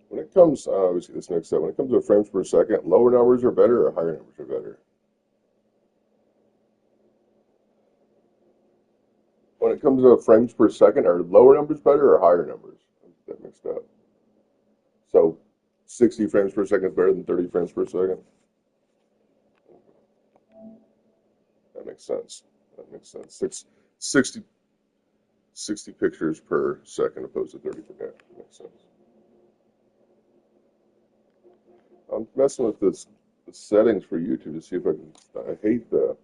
When it comes, I always get this mixed up. When it comes to frames per second, lower numbers are better or higher numbers are better? When it comes to frames per second, are lower numbers better or higher numbers? I get that mixed up. So 60 frames per second is better than 30 frames per second? That makes sense. That makes sense. 60, 60 pictures per second opposed to 30 per minute. Makes sense. I'm messing with the settings for YouTube to see if I can. I hate the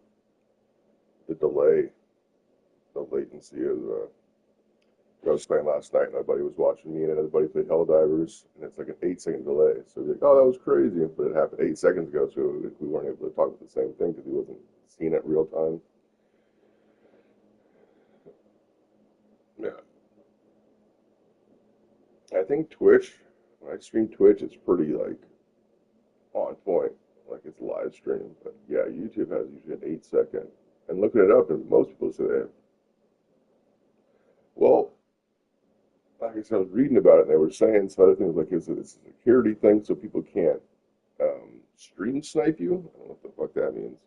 delay, the latency of the. I was playing last night, and my buddy was watching me, and another buddy played Helldivers, and it's like an 8 second delay. So he's like, "Oh, that was crazy," but it happened 8 seconds ago, so we weren't able to talk about the same thing because he wasn't seeing it real time. Yeah, I think Twitch. When I stream Twitch, it's pretty like on point, like it's live stream. But yeah, YouTube has usually an 8 second. And looking it up, and most people say that. Well, like I said, I was reading about it, and they were saying some other things like it's a security thing, so people can't stream snipe you. I don't know what the fuck that means.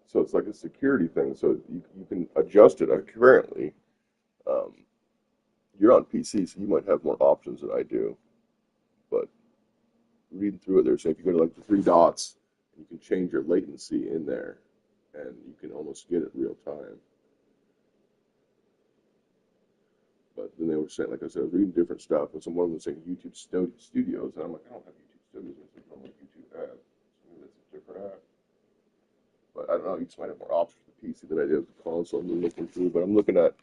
So it's like a security thing. So you can adjust it. Apparently, um, you're on PC, so you might have more options than I do. But reading through it, they're saying if you go to like the three dots, you can change your latency in there, and you can almost get it real time. But then they were saying, like I said, I was reading different stuff, and someone was saying YouTube Studios, and I'm like, I don't have YouTube Studios, I said, I don't like YouTube ads. So maybe that's a different app. But I don't know, you just might have more options for the PC than I did with the console. I'm looking through, but I'm looking at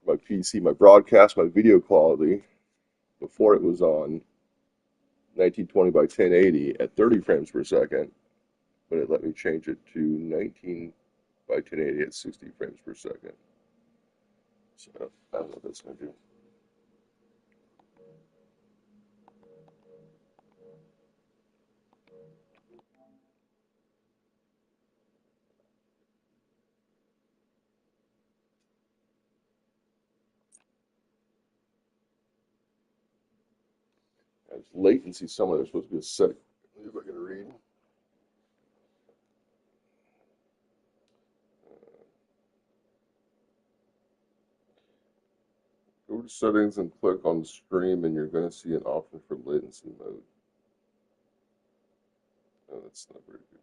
my PC, my broadcast, my video quality before it was on 1920 by 1080 at 30 frames per second, but it let me change it to 19 by 1080 at 60 frames per second. So I don't know what that's going to do. As latency, somewhere there's supposed to be a setting. Let me see if I can read. Go to settings and click on stream, and you're going to see an option for latency mode. Oh, that's not very good.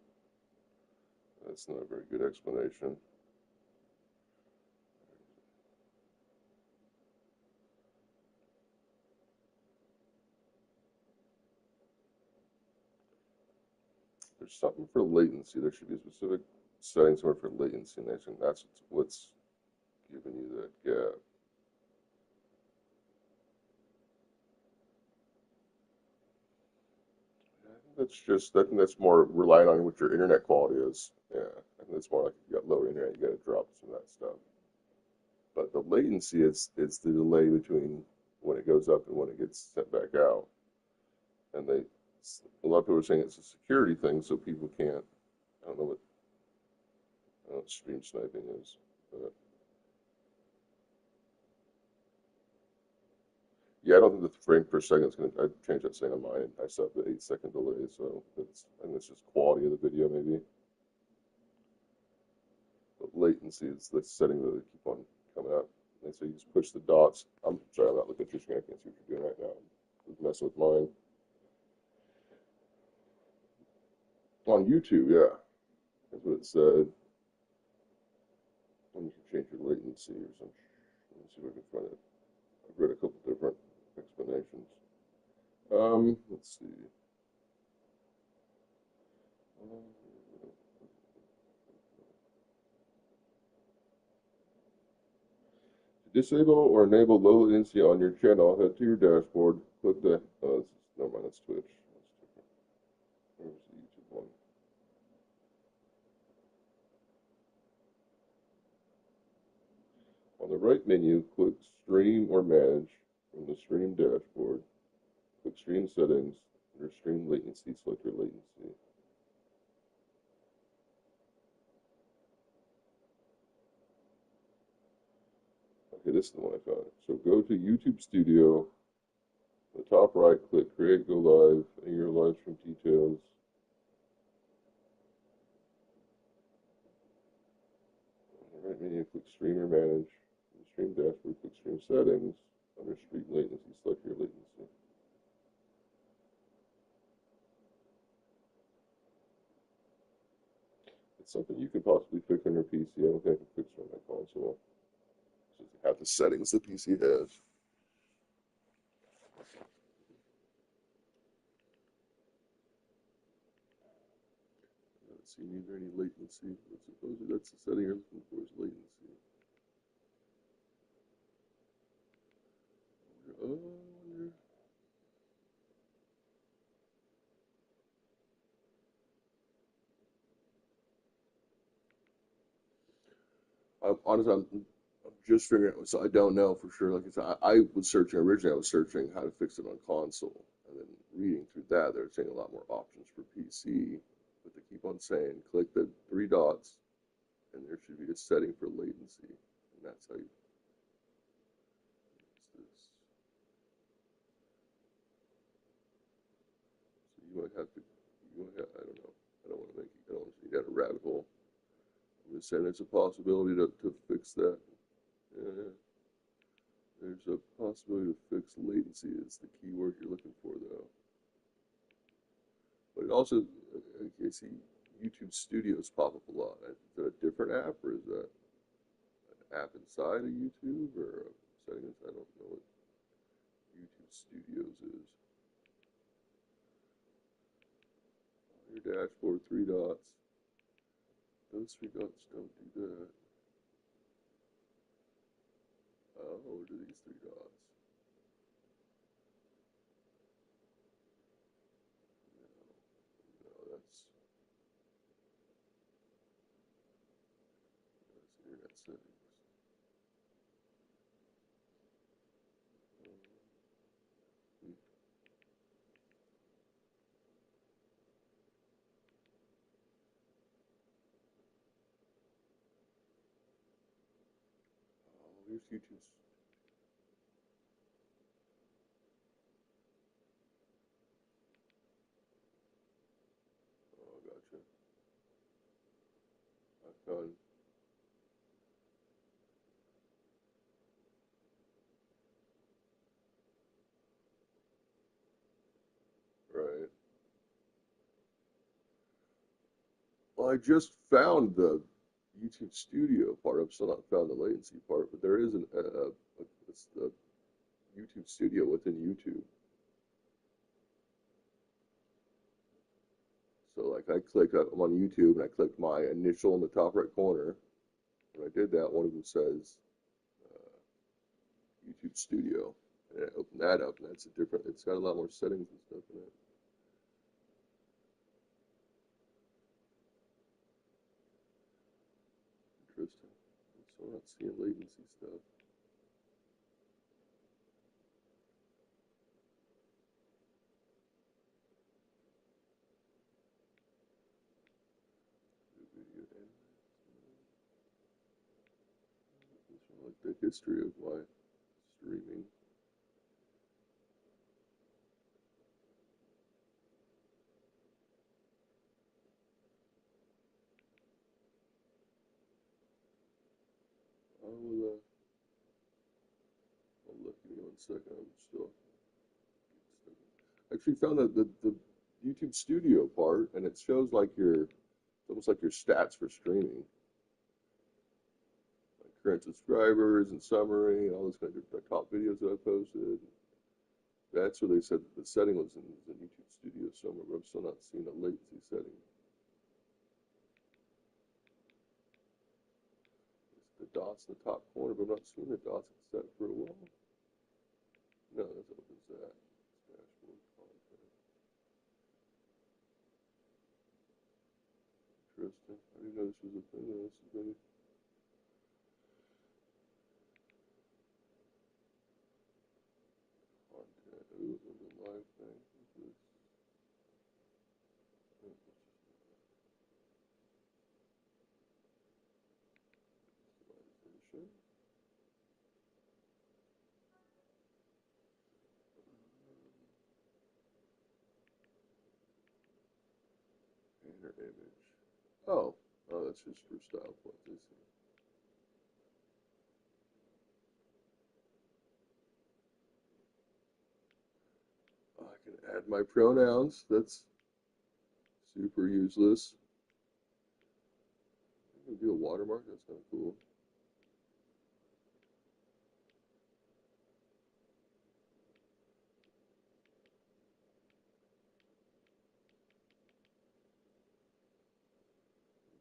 That's not a very good explanation. There's something for latency. There should be a specific setting somewhere for latency, and that's what's giving you that gap. I think that's more relying on what your internet quality is. Yeah, I think that's more like if you got low internet, you got to drop some of that stuff. But the latency is the delay between when it goes up and when it gets sent back out. And a lot of people are saying it's a security thing, so people can't. I don't know what, I don't know what stream sniping is, but yeah, I don't think the frame per second is going to. I changed that setting on mine. I set the 8 second delay, so I think it's just quality of the video maybe. But latency is the setting that they keep on coming up. And so you just push the dots. I'm sorry, I'm not looking at your screen. I can't see what you're doing right now. I'm messing with mine. On YouTube, yeah. That's what it said. And you can change your latency or something. Let me see if I can find it. I've read a couple different explanations. Let's see. To disable or enable low latency on your channel, head to your dashboard. Click the. Never mind, that's Twitch. Where's the YouTube one? On the right menu, click Stream or Manage from the Stream dashboard. Click Stream Settings. Under Stream Latency, select your latency. Okay, this is the one I found. So go to YouTube Studio. The top right, click Create Go Live, and your live stream details. On the right menu, click Stream or Manage. In the Stream dashboard, click Stream Settings. Under Stream Latency, select your latency. It's something you can possibly fix on your PC. I don't think I can fix it on my console. So you have the settings the PC has. Let's see, is there any latency? Supposedly that's the setting you're looking for is latency. Oh, honestly, I'm just figuring out. So I don't know for sure. Like I said, I was searching originally. I was searching how to fix it on console, and then reading through that, they're saying a lot more options for PC. But they keep on saying click the three dots, and there should be a setting for latency, and that's how you. This. So you might have to. You might have, I don't know. I don't want to make. I don't want to get a rabbit hole. I'm just saying there's a possibility to fix that. Yeah, there's a possibility to fix latency. Is the key word you're looking for, though. But it also, I see YouTube Studios pop up a lot. Is that a different app, or is that an app inside of YouTube, or settings. I don't know what YouTube Studios is. Your dashboard, three dots. Those three dots don't do that. Oh, what are these three dots? No, that's internet settings. Hmm. Oh, here's YouTube's. Oh, gotcha. I found. Right. Well, I just found the YouTube Studio part. I've still not found the latency part, but there is it's the YouTube Studio within YouTube. So like I click, I'm on YouTube and I clicked my initial in the top right corner. When I did that, one of them says uh, YouTube Studio. And I open that up and that's a different, it's got a lot more settings and stuff in it. Interesting. So I'm not seeing latency stuff. Video and like the history of my streaming. I'll look. Give me 1 second. I'm still actually found that the YouTube Studio part, and it shows like it's almost like your stats for streaming, like current subscribers and summary and all this kind of the top videos that I posted. That's where they said that the setting was in YouTube Studio somewhere, but I'm still not seeing a latency setting. It's the dots in the top corner, but I'm not seeing the dots set for a while. No, that's opens that. Dashboard content. Interesting. I didn't know this was a thing. This is maybe content. Ooh, there's a live thing. This visualization. Banner image. Oh, oh, that's just for style points. I see. Oh, I can add my pronouns. That's super useless. I can do a watermark. That's kind of cool.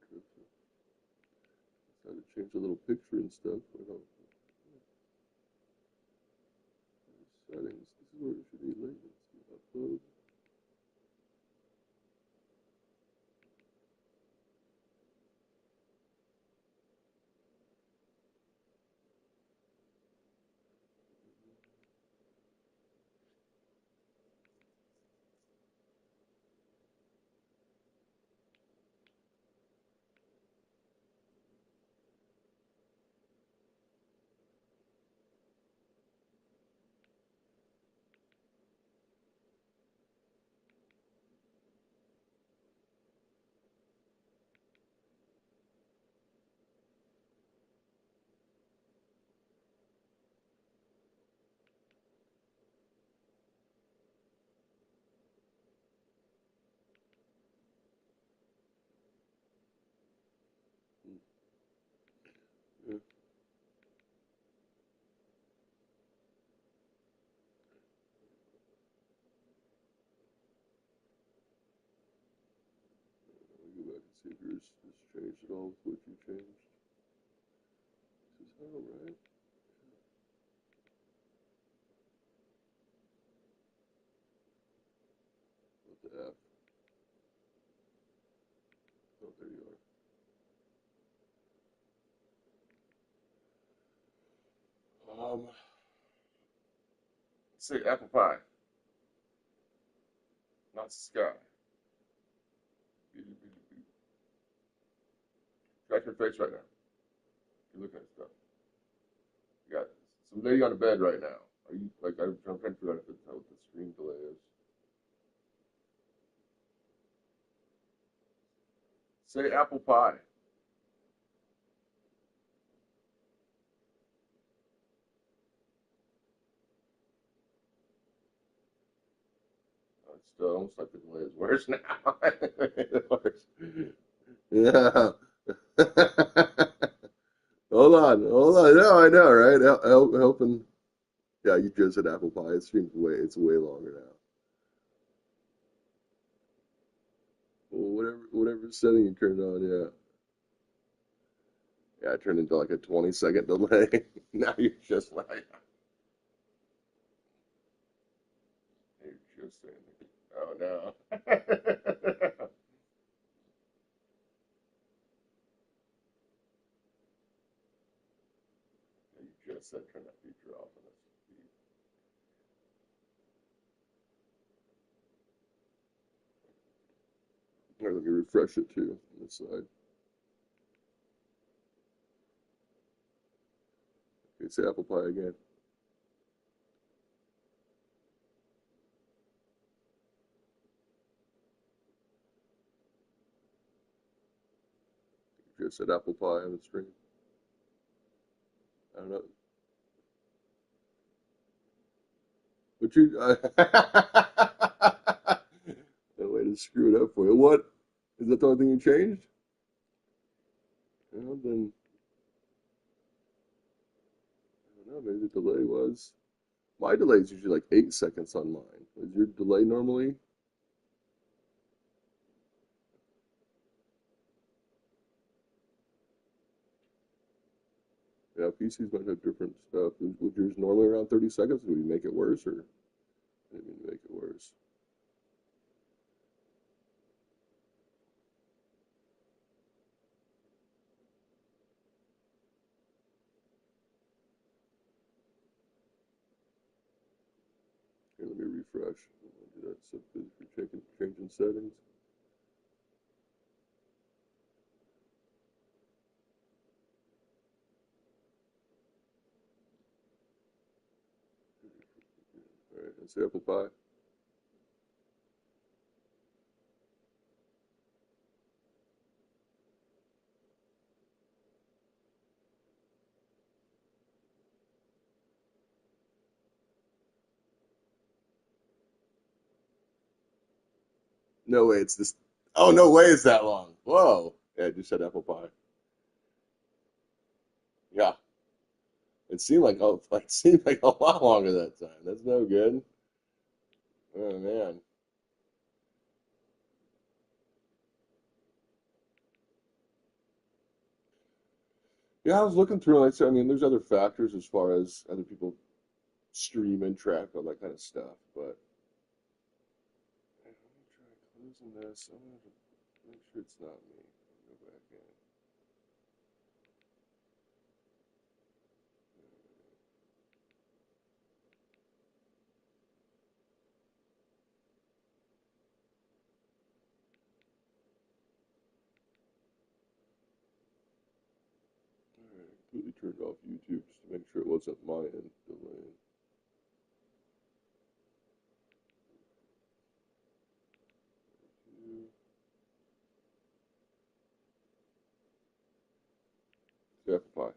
Interesting. How to change a little picture and stuff. I don't. Settings. This is where it should be latency. Upload. See if yours has changed at all with what you changed. This is all right. What the F? Oh, there you are. Say apple pie, not sky. Check your face right now. You're looking at stuff. You got some lady on the bed right now. Are you like I'm trying to figure out if it's how the screen delay is. Say apple pie. It's still almost like the delay is worse now. It's worse. Yeah. Hold on, hold on. No, I know, right? Helping. Yeah, you just said apple pie. It seems way. It's way longer now. Well, whatever setting you turned on, yeah. Yeah, it turned into like a 20-second delay. Now you're just like, you're just saying, oh no. You just said turn that feature off and Here, let me refresh it too on this side. Okay, say apple pie again. You just said apple pie on the screen. I don't know. But you, no way to screw it up for you. What? Is that the only thing you changed? Well, then, I don't know. Maybe the delay was. My delay is usually like 8 seconds on mine. Is your delay normally? Yeah, PCs might have different stuff. Was yours normally around 30 seconds? Would you make it worse or didn't mean to make it worse? Here, let me refresh. I'll do that simply for changing settings. All right, that's apple pie. No way, it's this. Oh, no way, it's that long. Whoa. Yeah, I just said apple pie. Yeah, it seemed like it seemed like a lot longer that time. That's no good. Oh man. Yeah, I was looking through and I mean, there's other factors as far as other people stream and track all that kind of stuff, but hey, let me try closing this. I'm gonna make sure it's not me. Go back in. All right, completely turned off YouTube just to make sure it wasn't my end delaying. F5.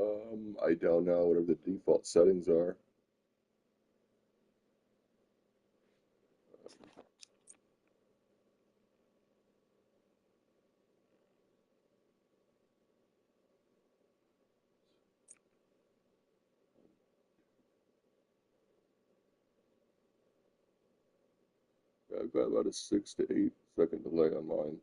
I don't know. Whatever the default settings are. I've got about a 6 to 8 second delay on mine.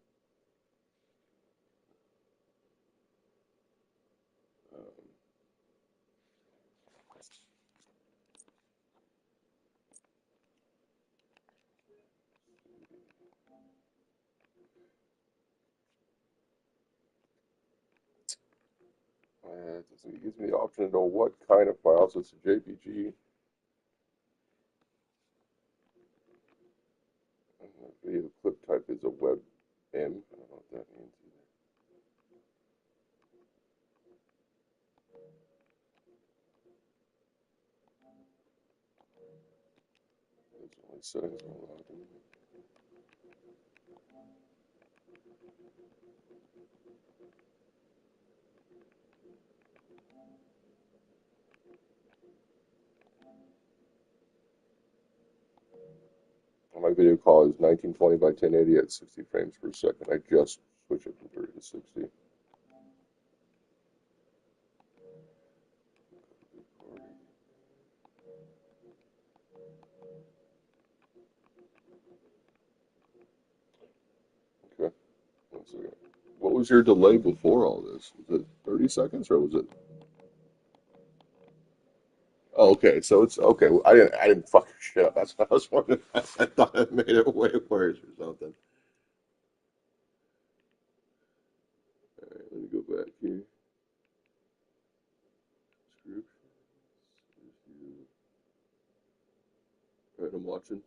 Um, it gives me the option to know what kind of file. So it's a JPG. And the video clip type is a WebM. I don't know what that means either. There's only settings on logged in. My video call is 1920 by 1080 at 60 frames per second. I just switched it from 30 to 60. Okay, 1 second. What was your delay before all this? Was it 30 seconds or was it? Oh, okay, so it's okay. I didn't fuck your shit up. That's what I was wondering. I thought I made it way worse or something. All right, let me go back here. Descriptions. Review. All right, I'm watching.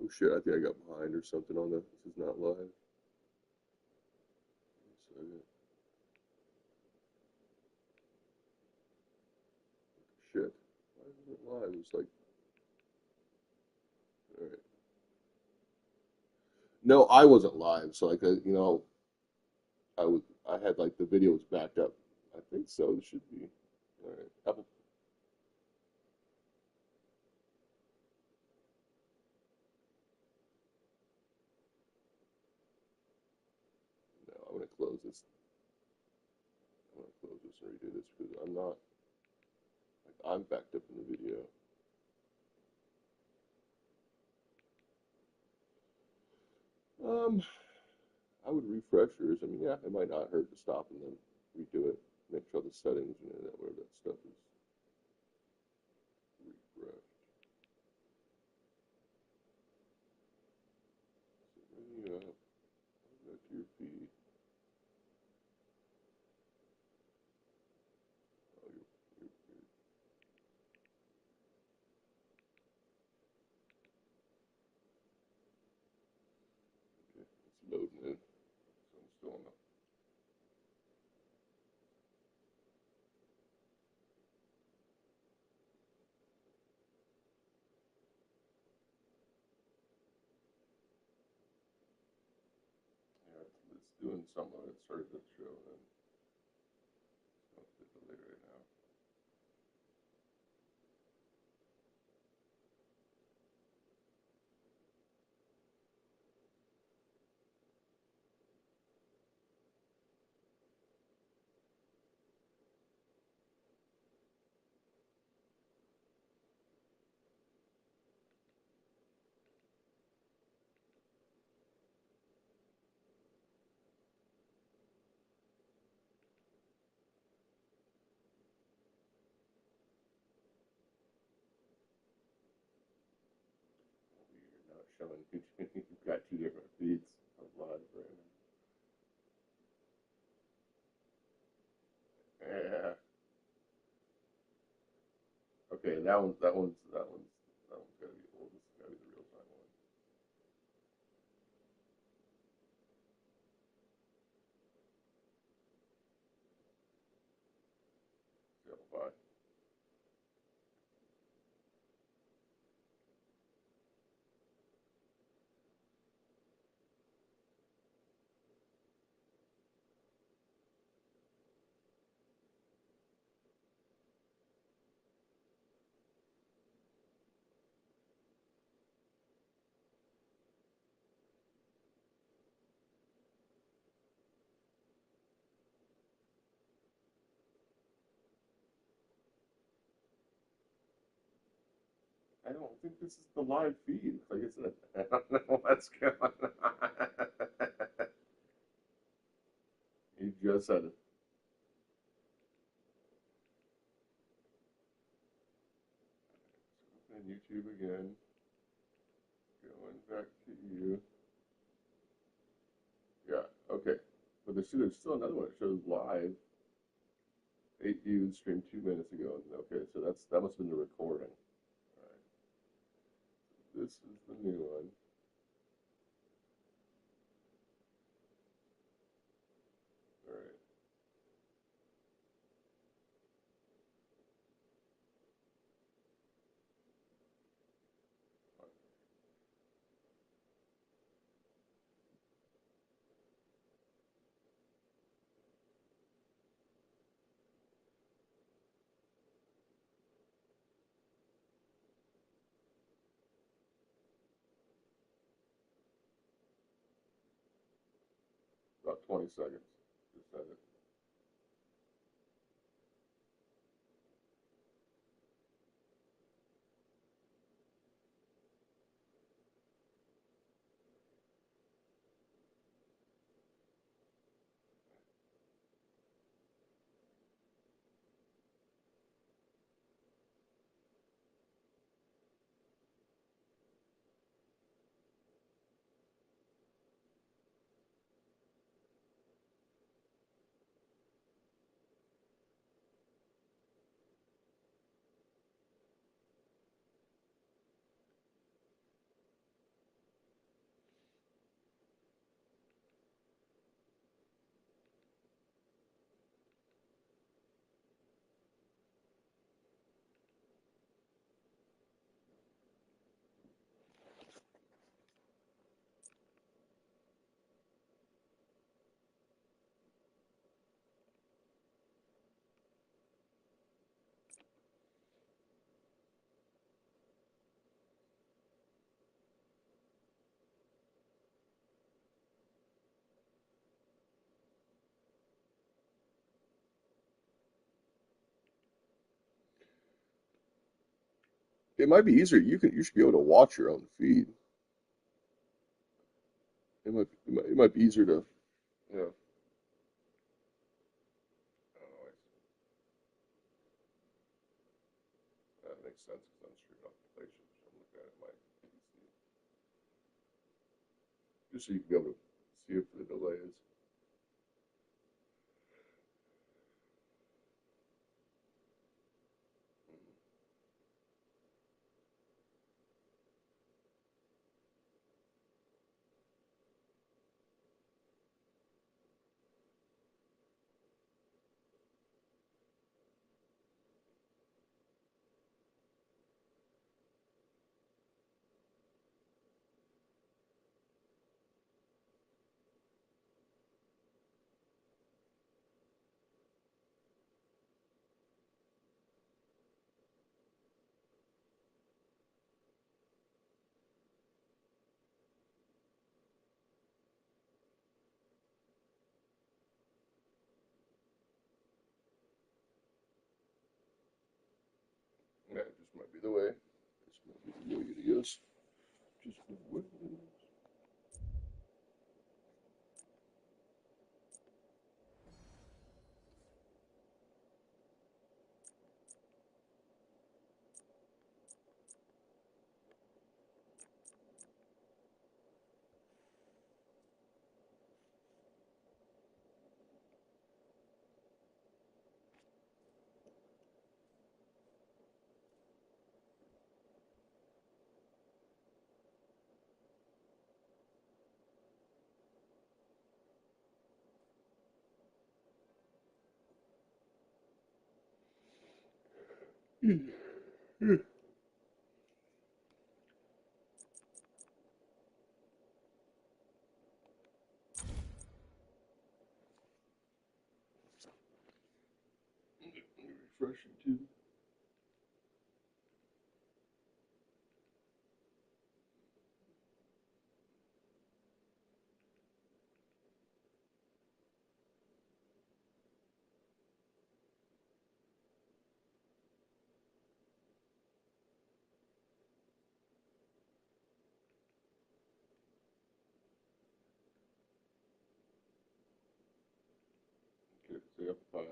Oh shit, I think I got behind or something on the. This is not live. 1 second. Shit. Why isn't it live? It's like, all right. No, I wasn't live. So like, I was. I had like the videos backed up. I think so. It should be. All right. Apple. No, I'm gonna close this. I'm gonna close this and redo this because I'm not. Like, I'm backed up in the video. Um, I would refresh yours. I mean, yeah, it might not hurt to stop and then redo it. Make sure the settings and that where that stuff is refreshed. So when you go to your feed, oh, it's loading in. So I'm still on the. Yeah, it's doing something. It started to show and it's going to delay right now. You're not showing. You've got two different feeds of live right now. Yeah. Okay, that one's gotta be old. This has gotta be the real time one. Bye. I don't think this is the live feed. Like it's a, I don't know what's going on. You just said it. And YouTube again. Going back to you. Yeah, okay. But there's still another one that shows live. 8 views streamed 2 minutes ago. Okay, so that must have been the recording. All right. This is the new one. All right. About 20 seconds. Just said it. It might be easier. You should be able to watch your own feed. It might be easier to yeah. Oh, that makes sense because I'm streaming off the PlayStation. So I'm looking at my PC just so you can be able to see it for the delays. Yeah, it just might be the way. This might be the way it is. Just the way it is. Refreshing too. Okay, so apple pie.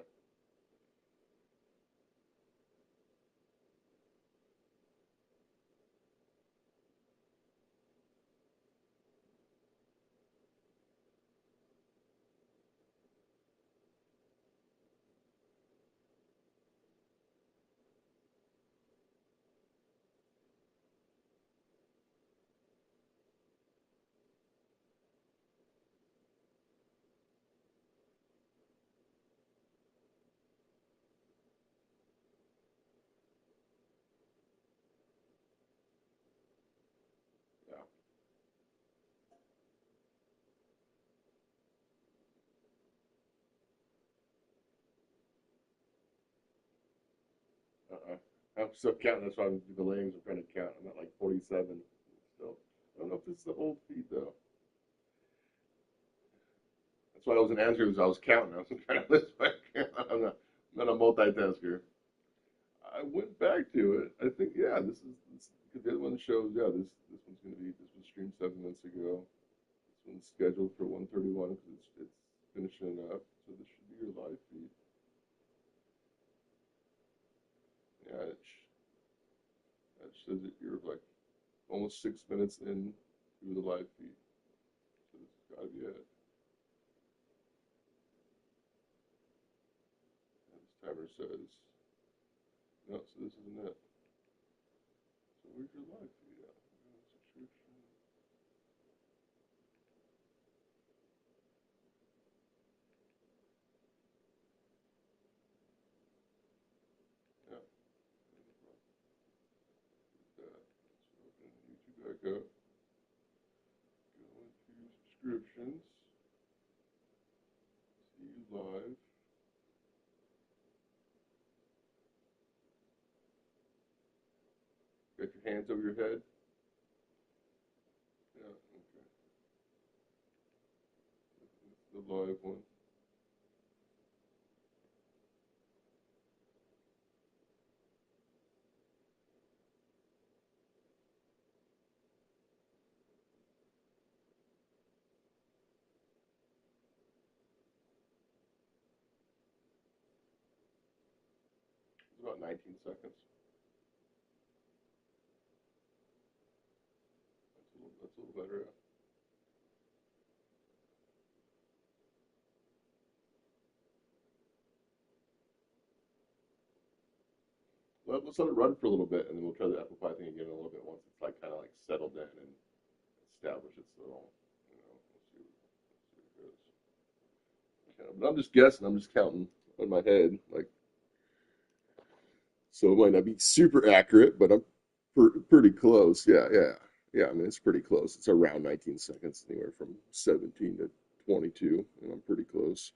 Yeah. Uh-uh. I'm still counting. That's why I'm delaying. I'm trying to count. I'm at like 47 still. I don't know if this is the old feed though. That's why I wasn't answering because I was counting. I was trying to list my count. I'm not a multitasker. I went back to it. I think yeah, this because the other one shows yeah this one's gonna be this was streamed 7 months ago. This one's scheduled for 131 because it's finishing up. So this should be your live feed. Yeah, that says that you're like almost 6 minutes in through the live feed. So this has got to be it. And this timer says no, so this isn't it. So where's your live feed at? Subscription. Yeah, that. Let's open YouTube back up. Go into subscriptions. See you live. Got your hands over your head. Yeah, okay. It's the live one. It's about 19 seconds. That's a little better. Yeah. Let's let it run for a little bit, and then we'll try the apple pie thing again in a little bit once it's like kind of like settled in and established its little, we'll see what it goes. Yeah, but I'm just guessing. I'm just counting in my head, like so it might not be super accurate, but I'm pretty close. Yeah, yeah, yeah. I mean, it's pretty close. It's around 19 seconds, anywhere from 17 to 22, and I'm pretty close.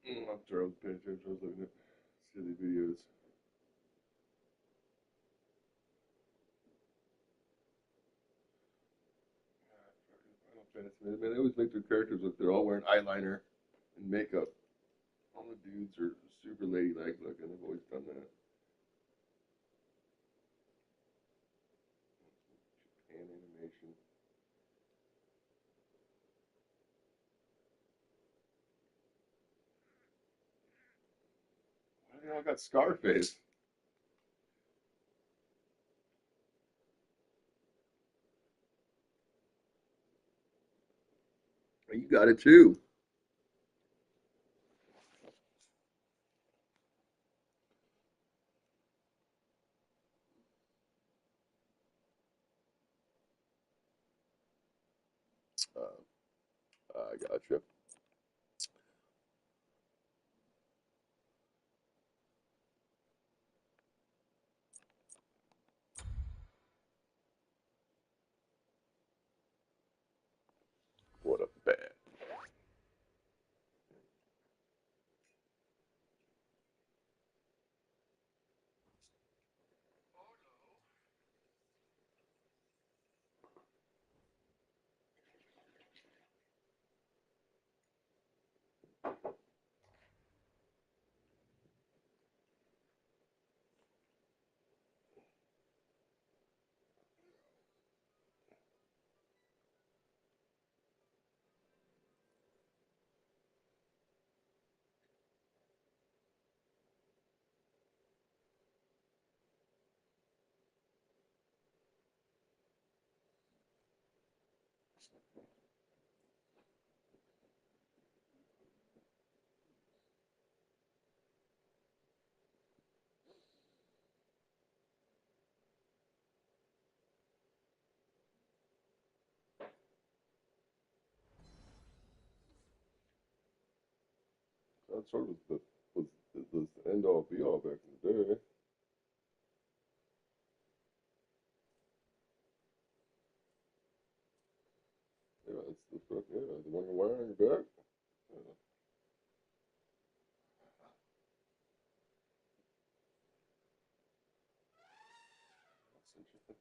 I'm sorry, I was paying attention. I was looking at silly videos. Final Fantasy, man, they always make their characters look. They're all wearing eyeliner and makeup. All the dudes are super ladylike looking. They've always done that. Japan animation. Why do they all got Scarface? You got it too. I gotcha. What a bad. that sword was the end all be all back in the day. Yeah, it's the fuck, yeah, the one you're wearing on your back. Yeah, that's interesting.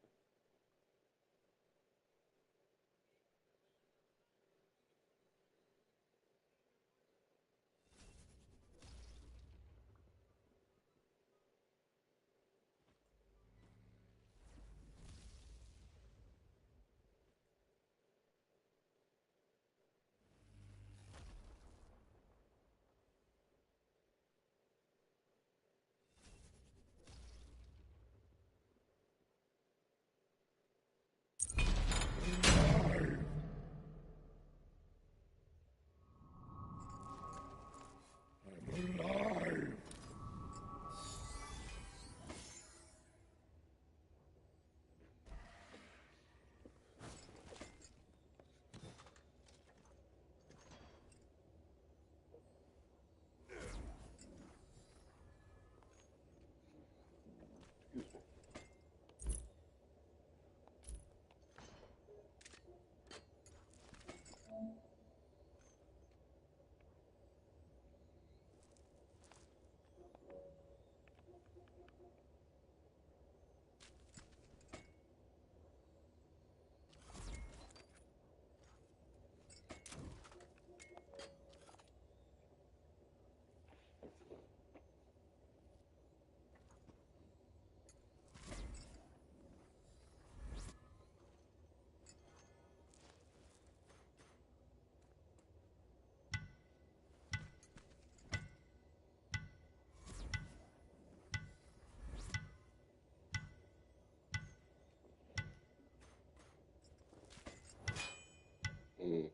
Mm,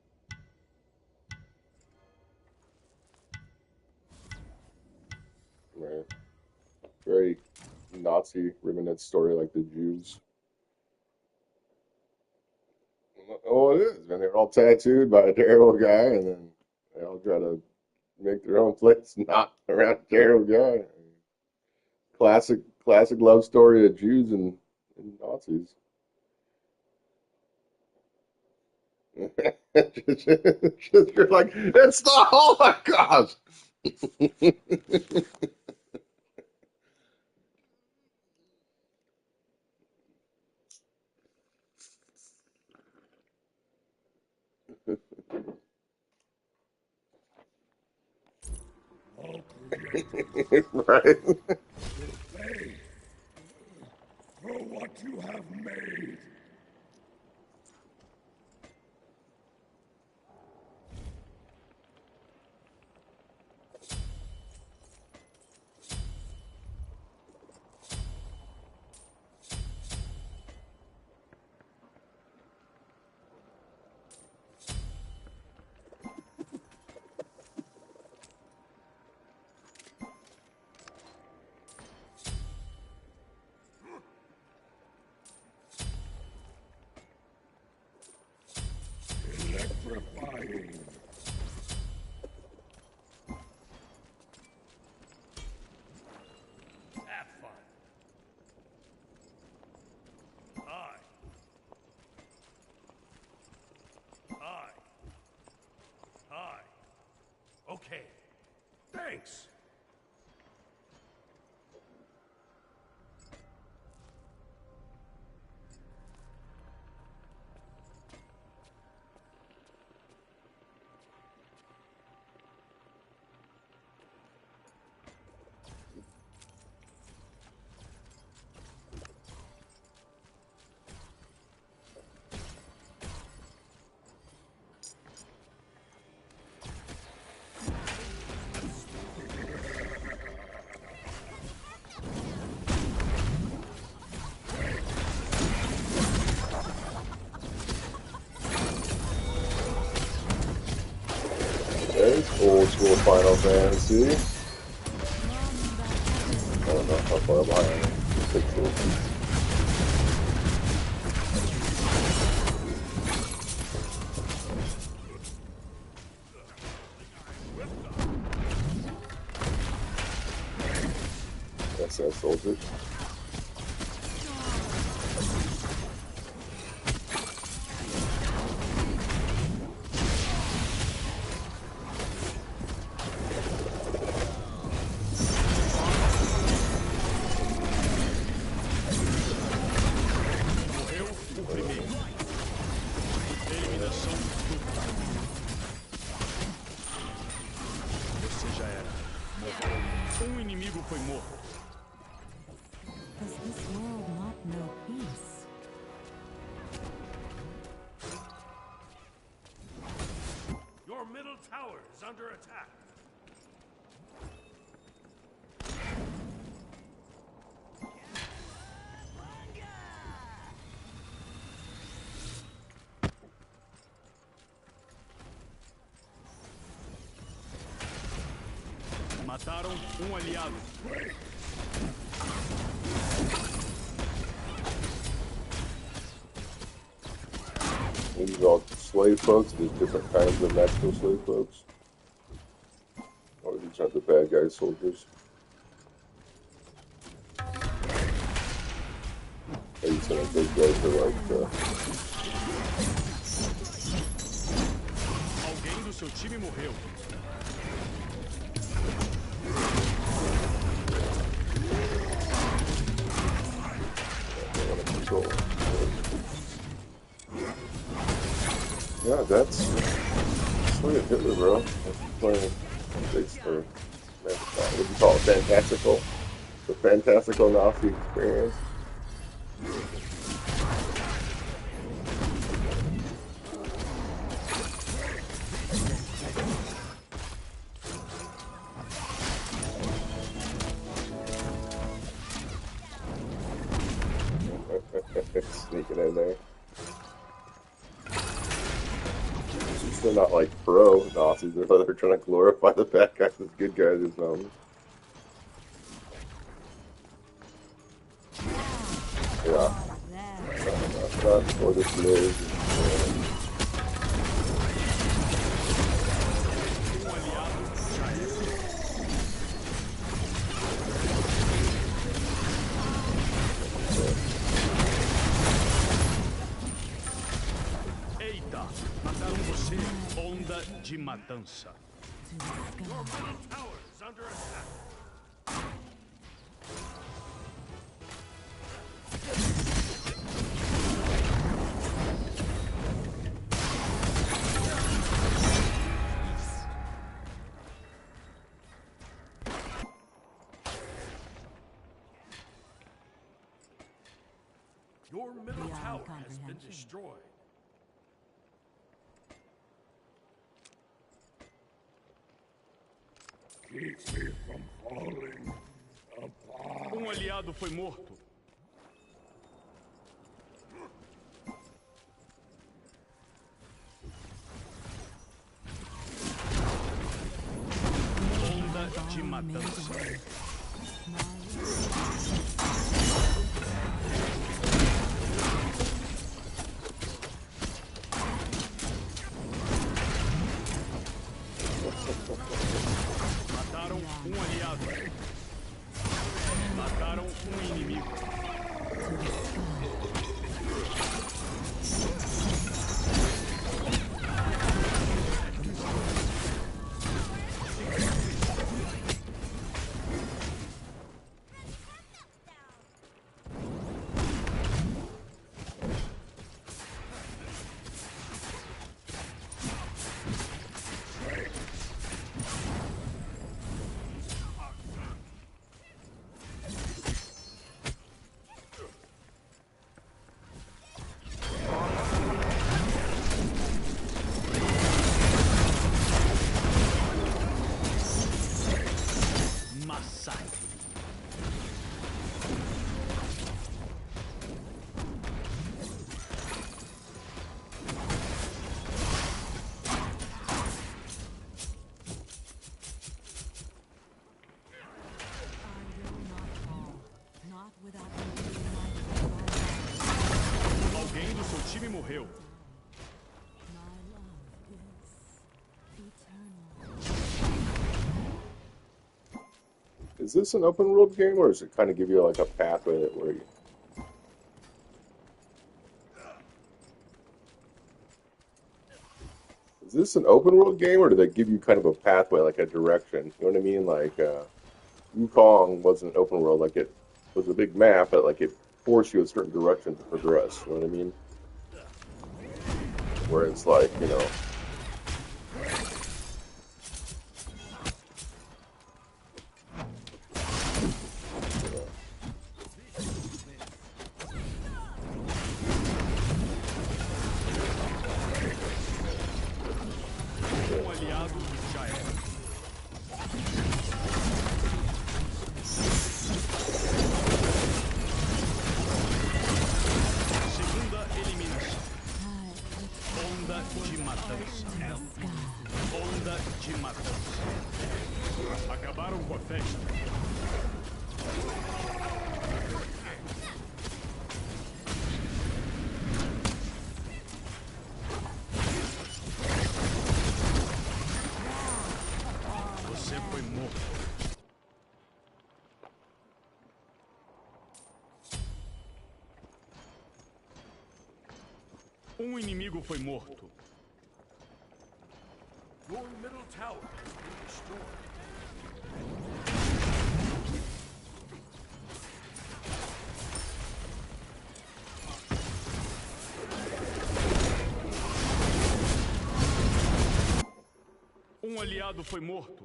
right. Very Nazi remnant story like the Jews. Oh, it is, man. They're all tattooed by a terrible guy, and then they all try to make their own place not around a terrible guy. Classic love story of Jews and Nazis. You're like, it's the Holocaust. Right? For what you have made. Electrifying. Have fun. Aye. Aye. Aye. Okay. Thanks. There's old school Final Fantasy. I don't know how far behind I am. 16. guy soldier. Morreu o primeiro. Eliminação dupla. Você já era. Um inimigo foi morto. Does this world not know peace? Your middle tower is under attack. Mataram um aliado. These are all slave folks. There's different kinds of magical slave folks. Or these aren't the bad guys, soldiers. Maybe some of those guys are like, Alguém do seu time morreu. control. Yeah, that's way of Hitler, bro. Playing or what do you call it? Fantastical. The fantastical Nazi experience. Sneaking in there. They're not like pro Nazis, they're trying to glorify the bad guys as good guys or something. Yeah. That's for this news. Eita, mataram você, onda de matança. Your middle tower is under attack. Your middle tower has been destroyed. Keeps me from falling apart. Aliado foi morto. Onda de matança. Mataram aliado. Mataram inimigo. Alguém do seu time morreu. Is this an open world game, or does it kind of give you like a pathway where you? Is this an open world game, or do they give you kind of a pathway, like a direction? You know what I mean? Like Wukong wasn't open world, like it was a big map, but like it forced you a certain direction to progress. You know what I mean? Where it's like, you know, Um aliado já era. Segunda eliminação. Onda de matança. Onda de matança. Acabaram com a festa. Você foi morto. Um inimigo foi morto. Your middle tower has been destroyed. Um aliado foi morto.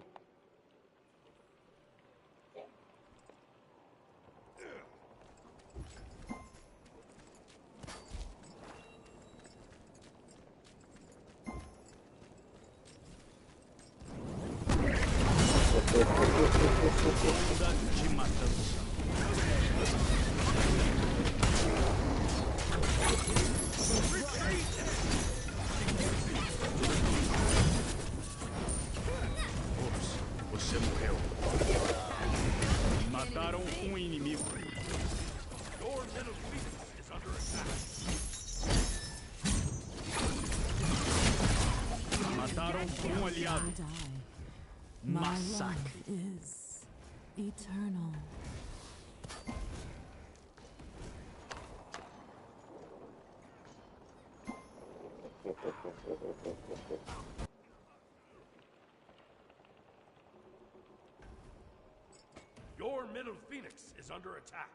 Onda de matança. Ops, você morreu. Mataram um inimigo. Your middle phoenix is under attack. Mataram um aliado. I die. My Massacre. love is eternal. Your middle phoenix is under attack.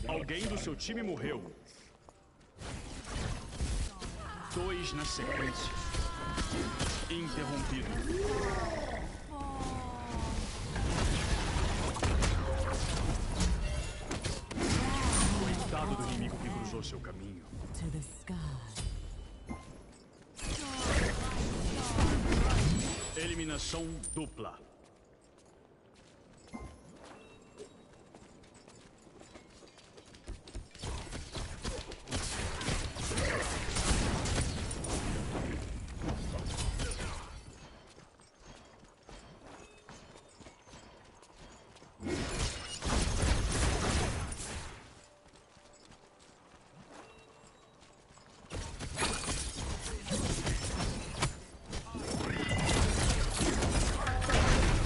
Alguém do seu time morreu. 2 na sequência. Interrompido. Coitado do inimigo que cruzou seu caminho. To the sky. Eliminação dupla.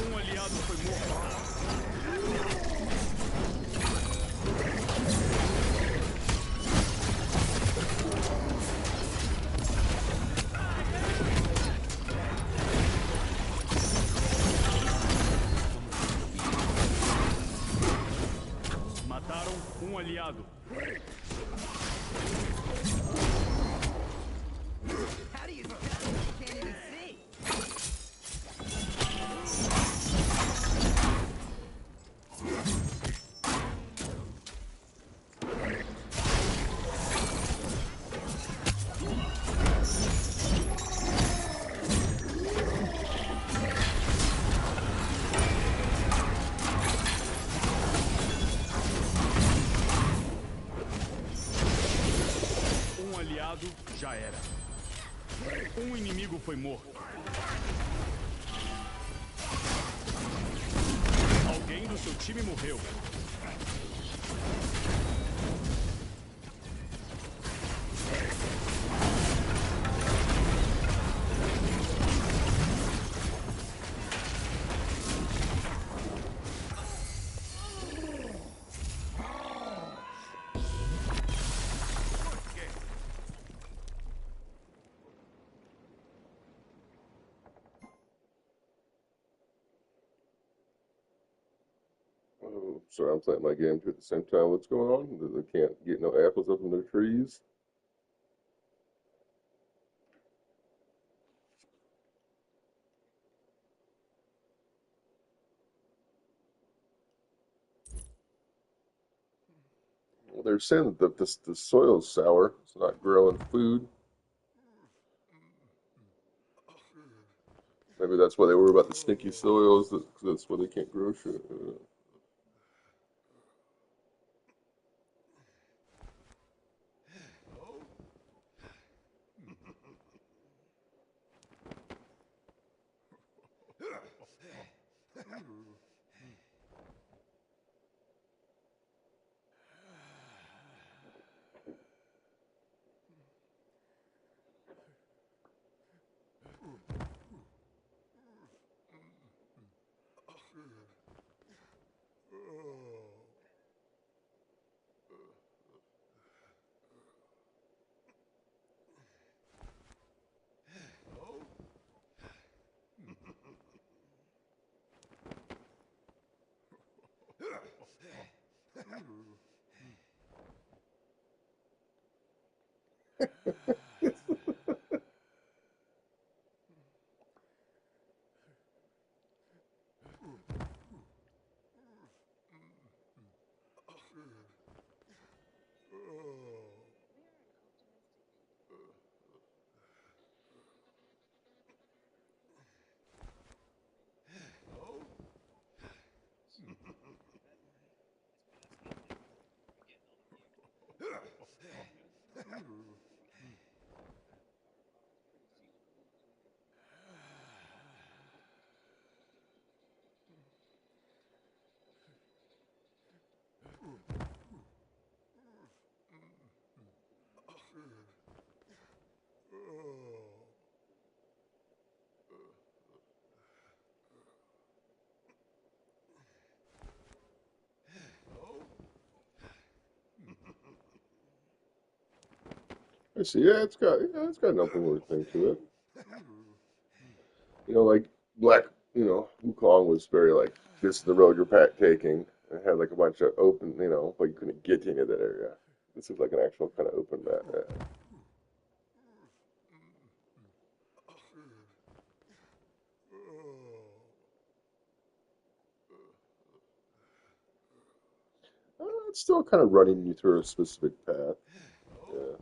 Um aliado foi morto. Mataram um aliado. How do you tell? You can't even see. Um aliado já era. Um inimigo foi morto. Alguém do seu time morreu. So I'm playing my game too at the same time. What's going on? They can't get no apples up in their trees. Well, they're saying that the soil's sour. It's not growing food. Maybe that's why they worry about the stinky soils. That's why they can't grow shit. I see. It's got an open world thing to it. Like Black, Wukong was very like this is the road you're taking. It had like a bunch of open, but you couldn't get to any of that area. This is like an actual kind of open map. Yeah. It's still kind of running you through a specific path. Yeah.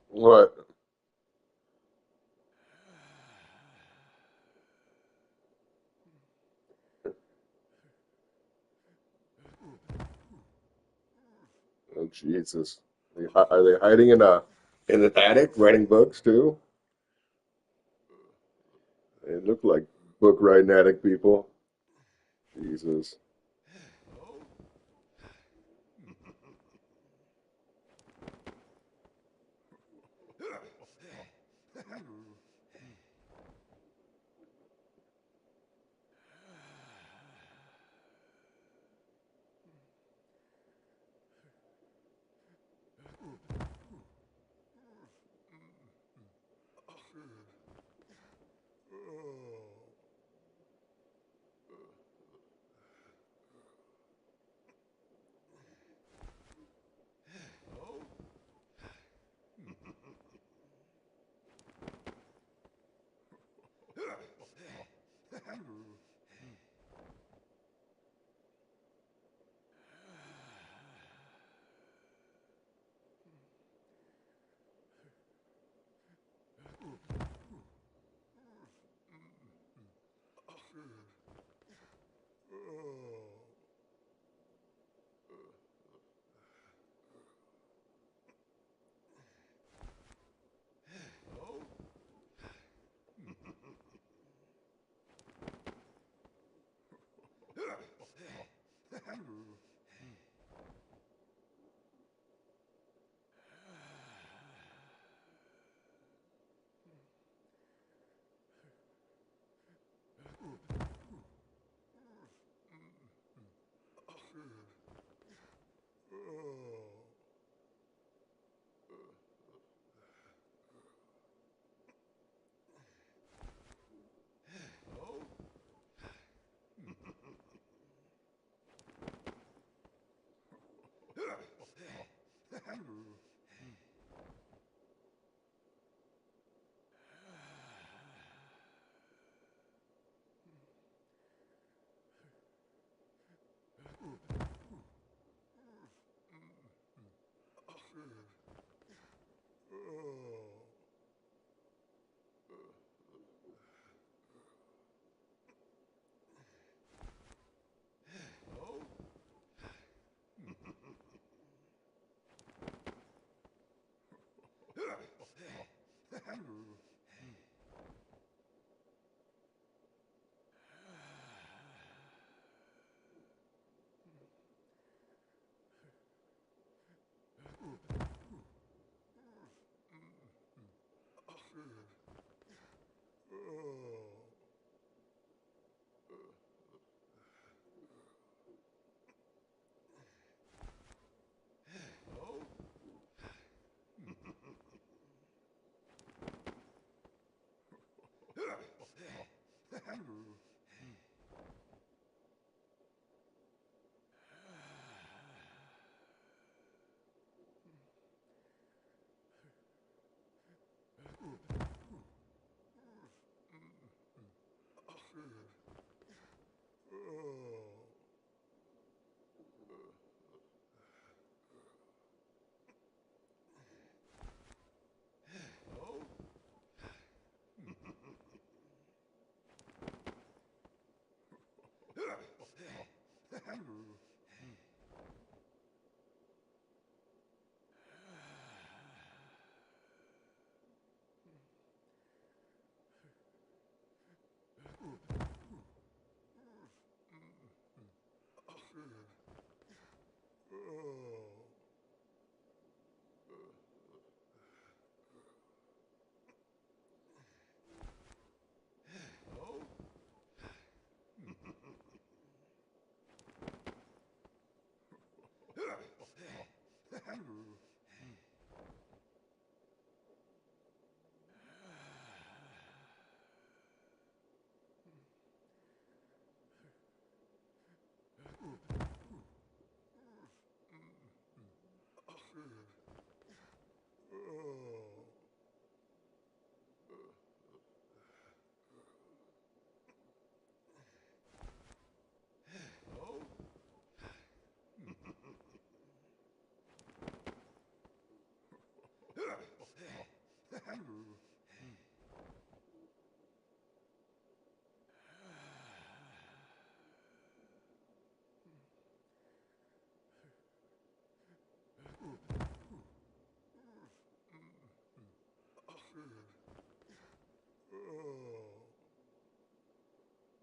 What? Oh Jesus! Are they hiding in an attic writing books too? They look like book writing attic people. Jesus.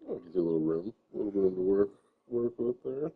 Oh, gives you a little room, a little room to work with there.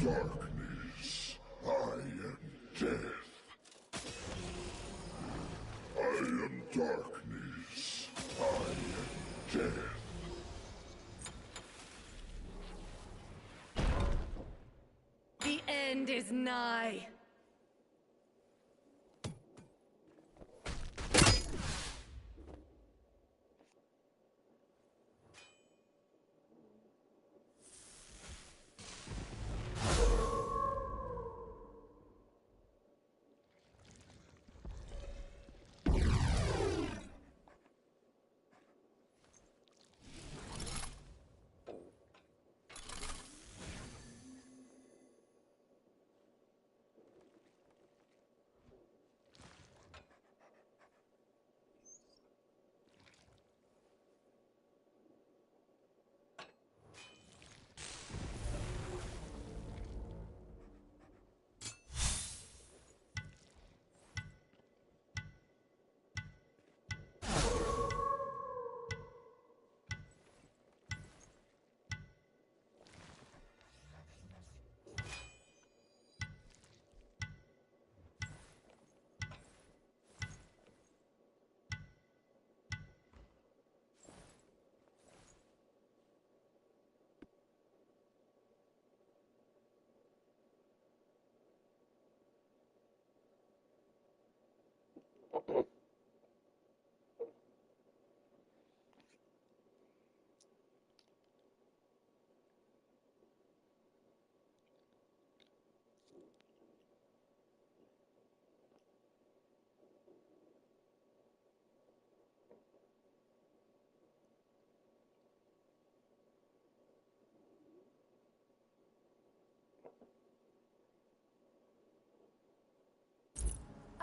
Darkness, I am death. I am darkness, I am death. The end is nigh.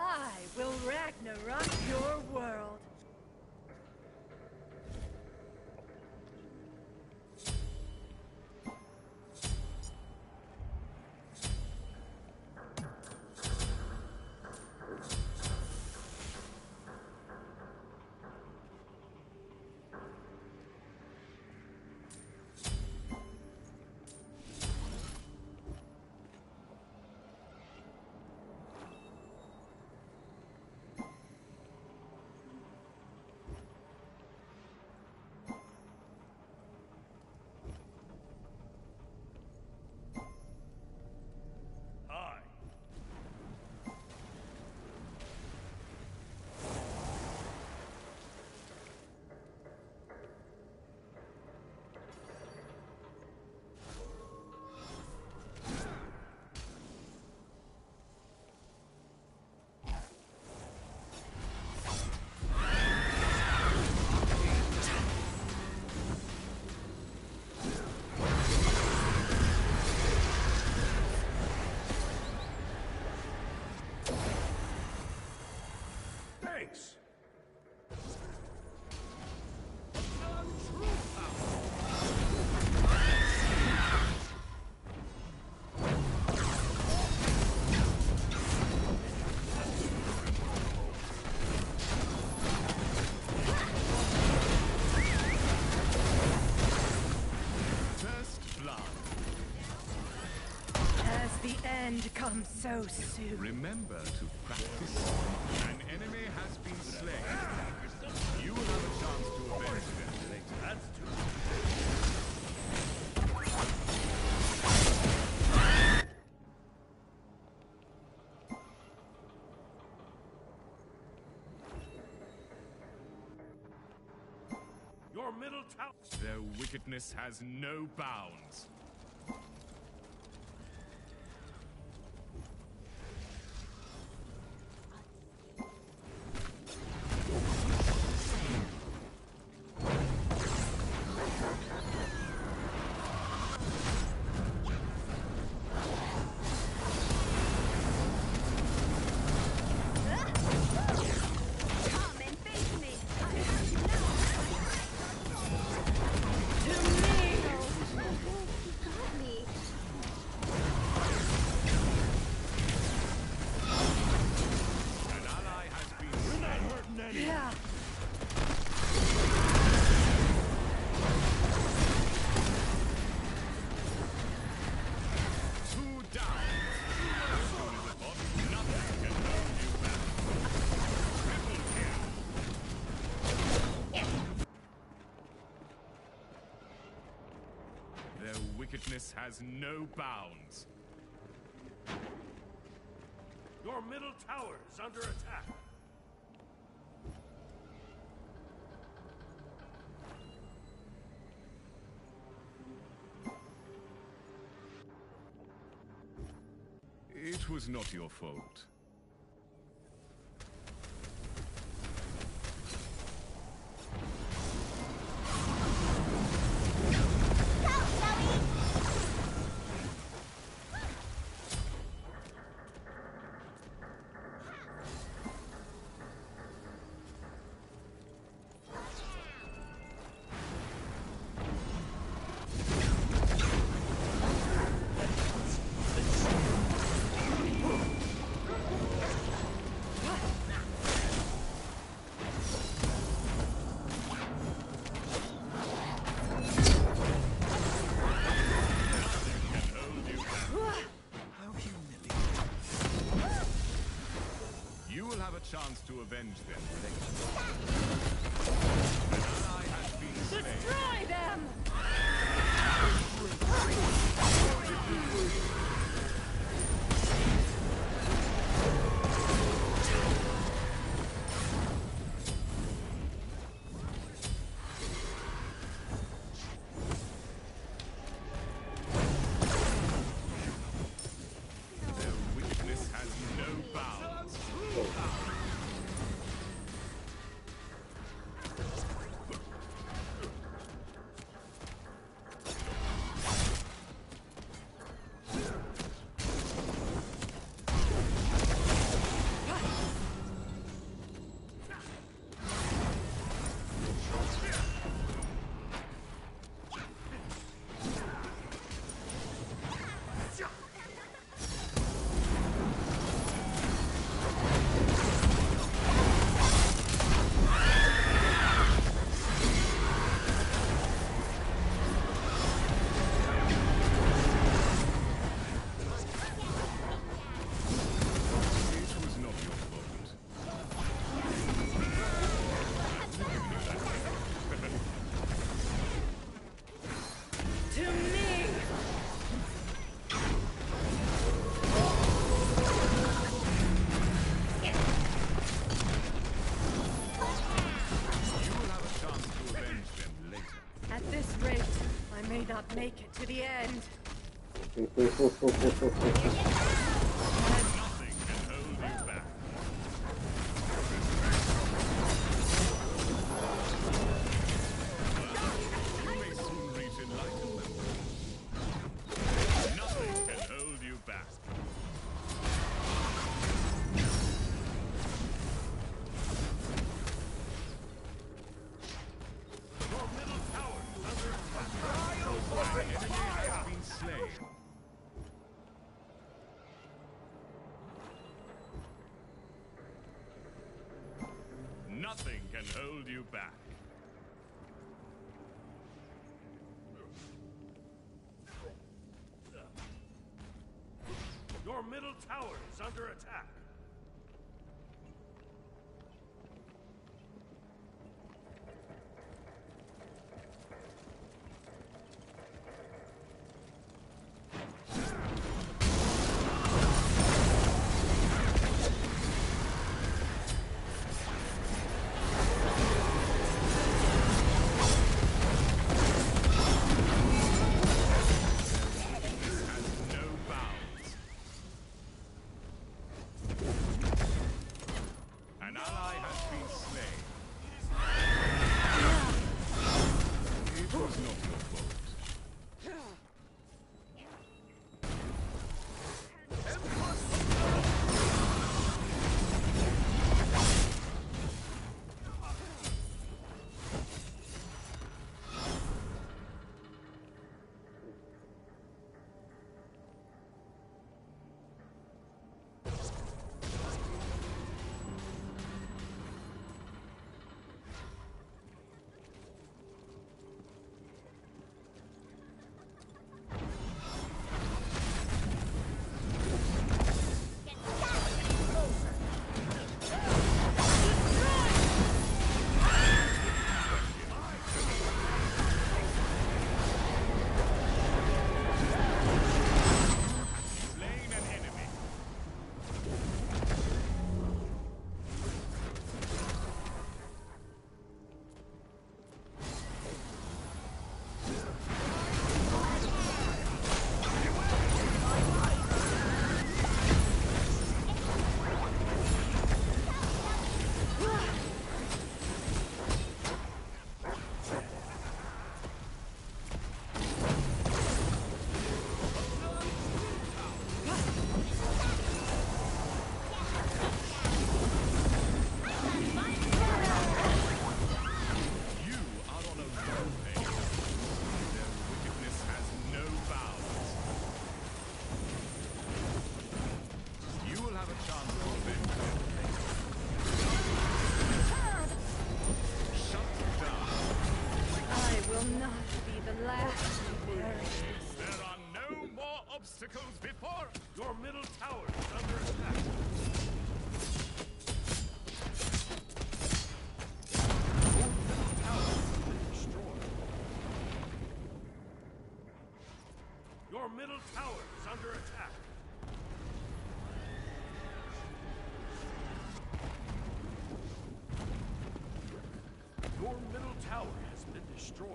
I will Ragnarok your world. Hi. Thanks. First blood. As the end comes so soon. Remember to practice. An enemy has been slain. You will have a chance to avenge them later. That's too. Your middle tower. Their wickedness has no bounds. Come and face me. I have got me. An ally has been slain. Yeah. Two down. Soon as it was, nothing can hold you back. Triple kill. Their wickedness has no bounds. Your middle tower is under attack. It was not your fault. You will have a chance to avenge them later. An ally has been slain. Destroy them! Make it to the end. Nothing can hold you back. You may soon reach enlightenment. Nothing can hold you back. Your middle tower is under attack. An enemy has been slain. Nothing can hold you back. Your middle tower is under attack. No bounds. An ally has been slain. It was not your fault. Slain an enemy. You are on a rampage. Their wickedness has no bounds. You will have a chance to avenge them. Shut down. I will not be the last to perish. There are no more obstacles before. Your middle tower is under attack. Your middle tower is under attack. Your middle tower has been destroyed.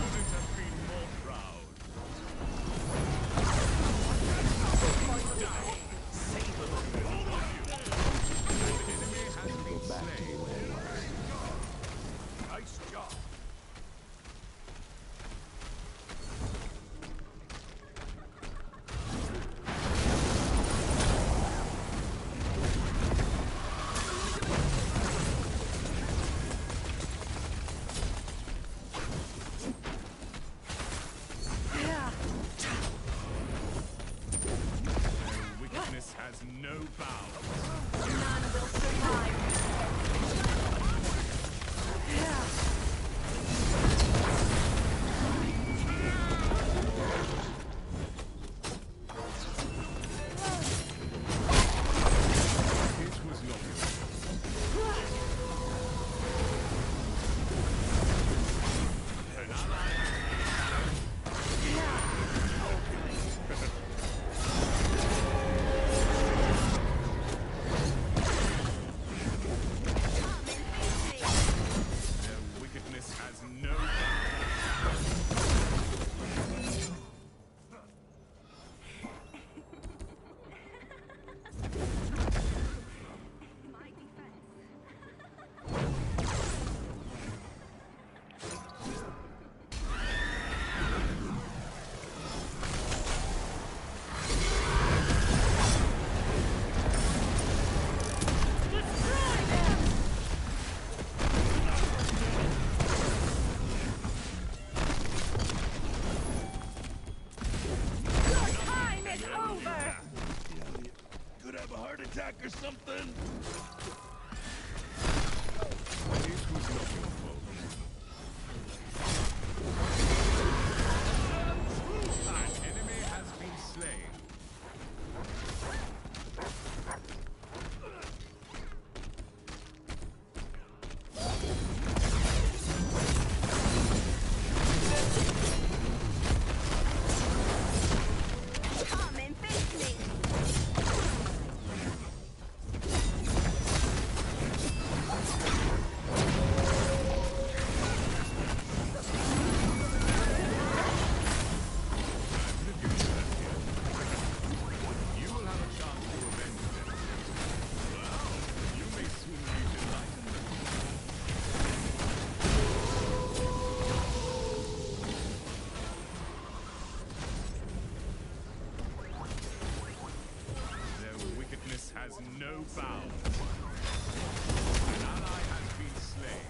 Couldn't have been more proud. Die. Savor the all of you. An enemy has been slain. Nice job. Their wickedness has no bounds. None will survive. heart attack or something? It was not your fault. An enemy has been slain. Come and face me. You will have a chance to avenge them. Well, you may soon reach enlightenment. Their wickedness has no bounds. An ally has been slain.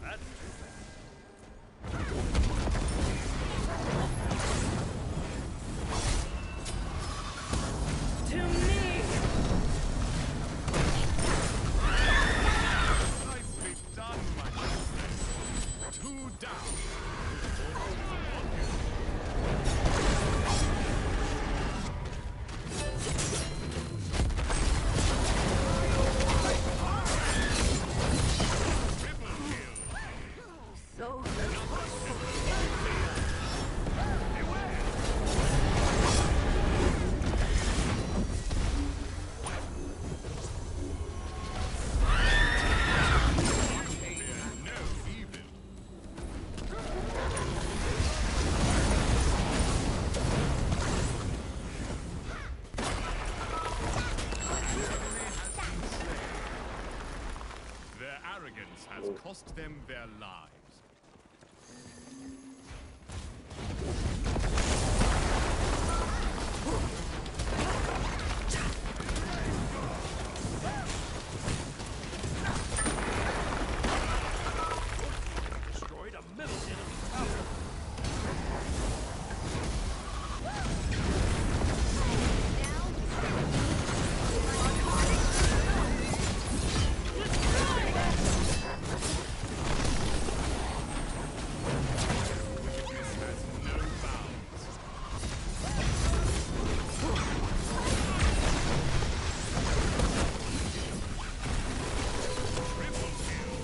That's To me! Nicely done, my friend. 2 down. Triple kill. So Fear no evil. Their arrogance has cost them their lives. destroyed a middle enemy tower. Wickedness has no bounds. Triple kill.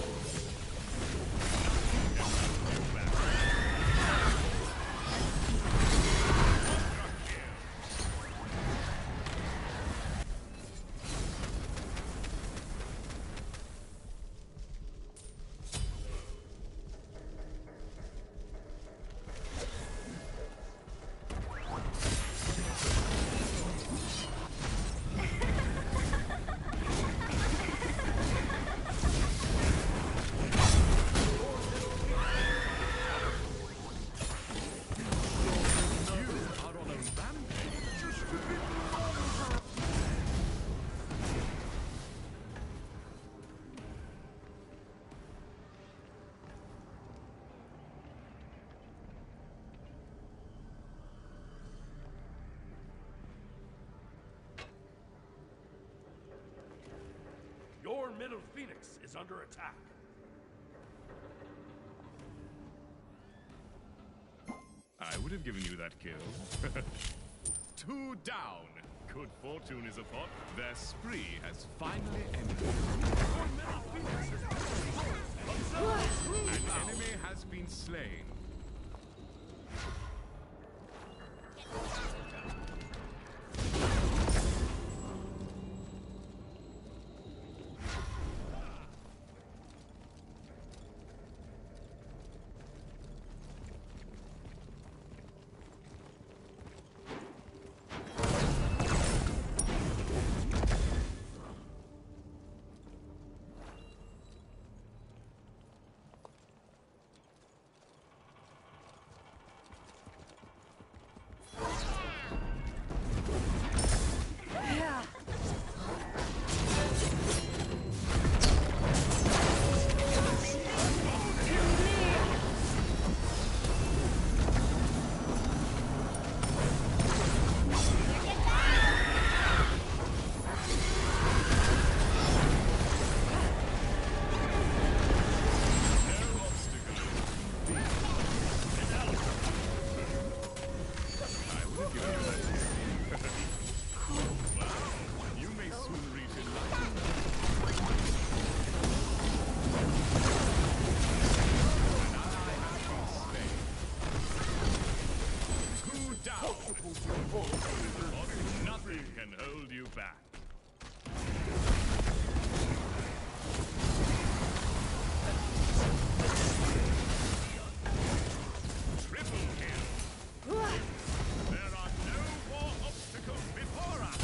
You are on a rampage. Your middle phoenix is under attack. I would have given you that kill. 2 down. Good fortune is afoot. Their spree has finally ended. Your middle phoenix is An enemy has been slain. back. Triple kill. There are no more obstacles before us.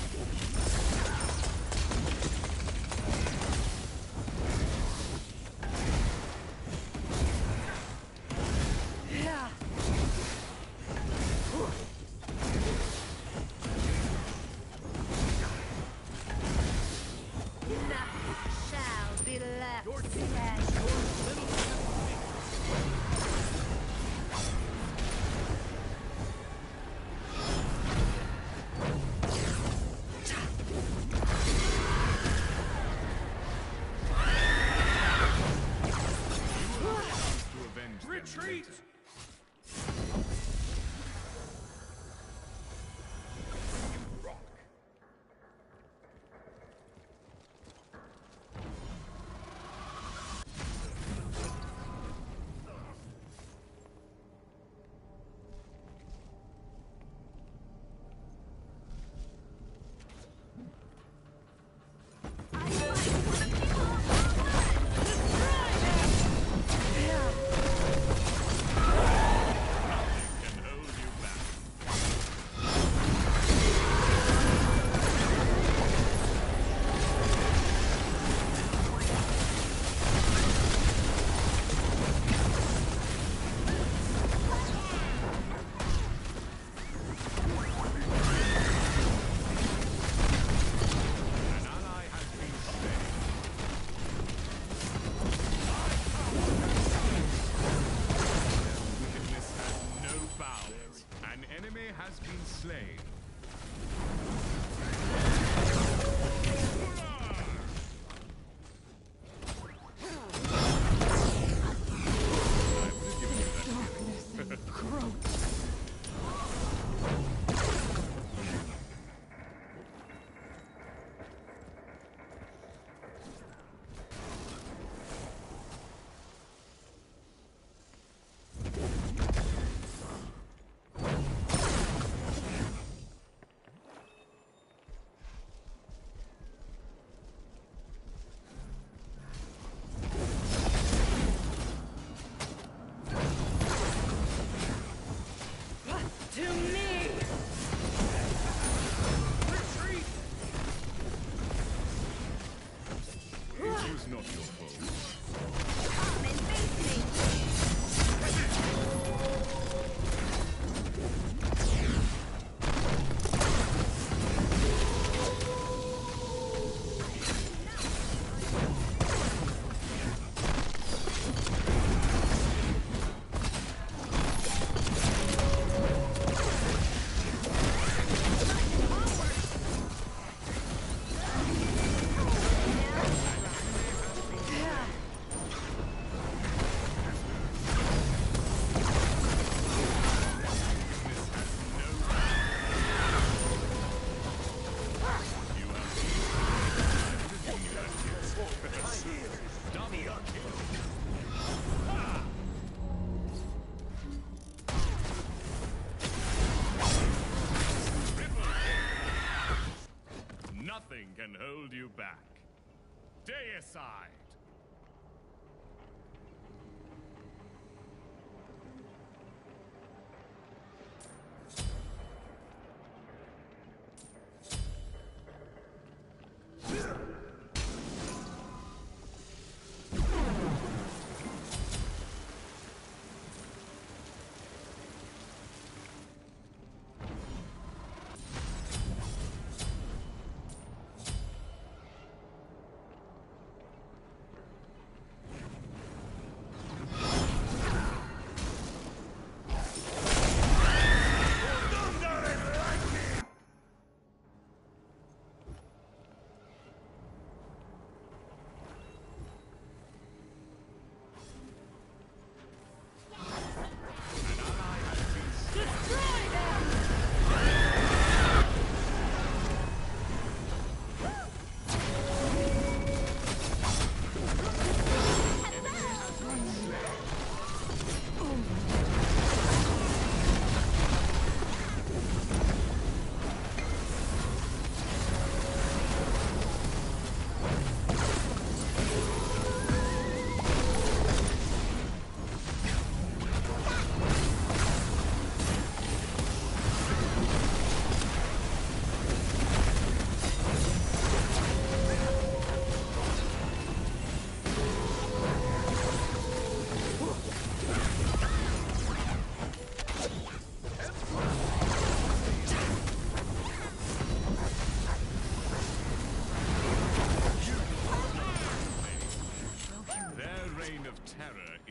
Yeah. Nothing shall be left standing. To avenge them Retreat! later. Rock. Can hold you back. An ally has been slain. Their wickedness has no bounds. An enemy has been slain. I would have given you that Darkness encroach. To me! Retreat! It was not your fault. Come and face me. Nothing can hold you back. Deicide!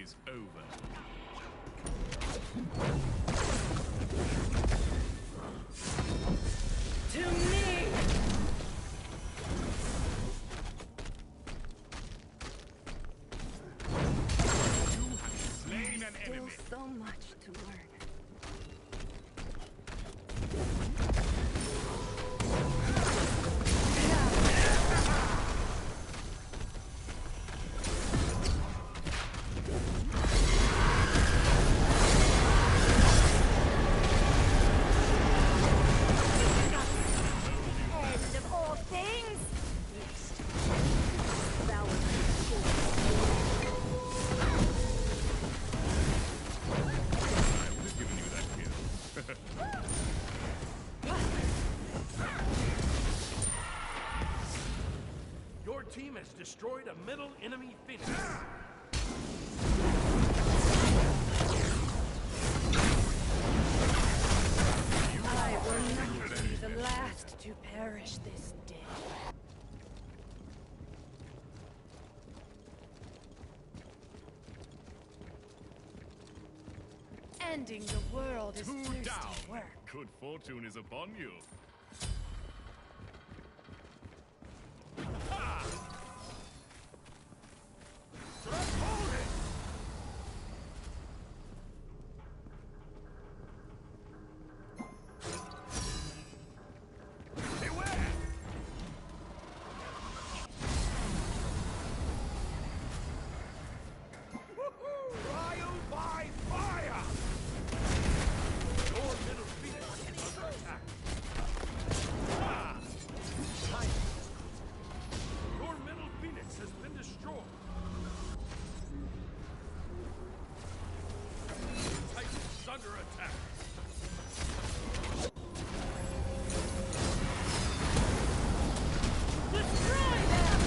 is over. To me! You have slain an Still enemy. so much to learn. End of all things! Next. Thou art I would have given you that kill. Your team has destroyed a middle enemy Phoenix. I will not be the last to perish this day. Ending the world is Two thirsty down. work. Good fortune is upon you. Ha! Beware! Trial by fire! Your middle Phoenix is under attack. Ah! Your middle Phoenix has been destroyed. Titan is under attack. Destroy them!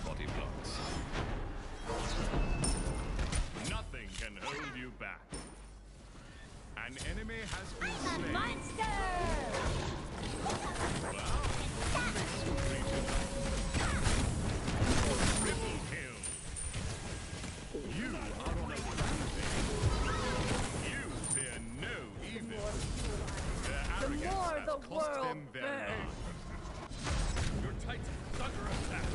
Body blocks. Nothing can hold you back. An enemy has been slain. Monster! Well, makes you creature. Triple kill. You are on a rampage. You fear no evil. Their The arrogance more has the cost world them their burns. lives. Your Titan is under attack.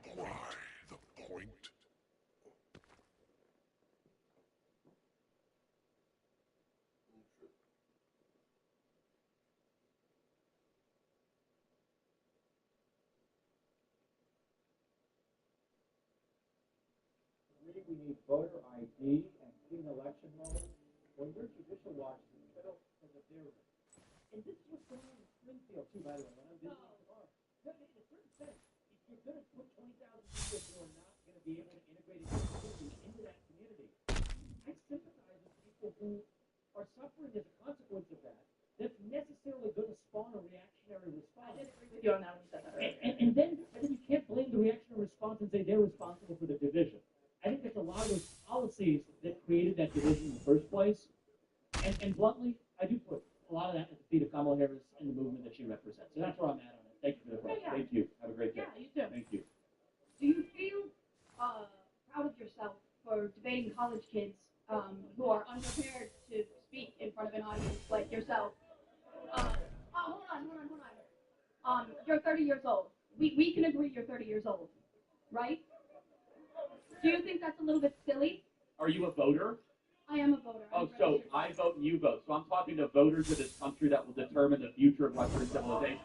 Apply the point. We need voter ID and clean election rolls. When your judicial watch is in the middle of the theater. And this is what's going on in Springfield, too, by the way, when I'm visiting tomorrow. No, in a certain sense, if you're going to put 20,000 people who are not going to be able to integrate into that community, I sympathize with people who are suffering as a consequence of that. That's necessarily going to spawn a reactionary response. I did agree with you on that when you said that earlier. And then you can't blame the reactionary response and say they're responsible for the division. I think there's a lot of those policies that created that division in the first place. And bluntly, I do put a lot of that at the feet of Kamala Harris and the movement that she represents. So that's where I'm at on it. Thank you for the question. Yeah. Thank you. Have a great day. Yeah, you too. Thank you. Do you feel proud of yourself for debating college kids who are unprepared to speak in front of an audience like yourself? Hold on. You're 30 years old. We can agree you're 30 years old, right? Do you think that's a little bit silly? Are you a voter? I am a voter. Oh, so I vote and you vote. So I'm talking to voters of this country that will determine the future of Western civilization.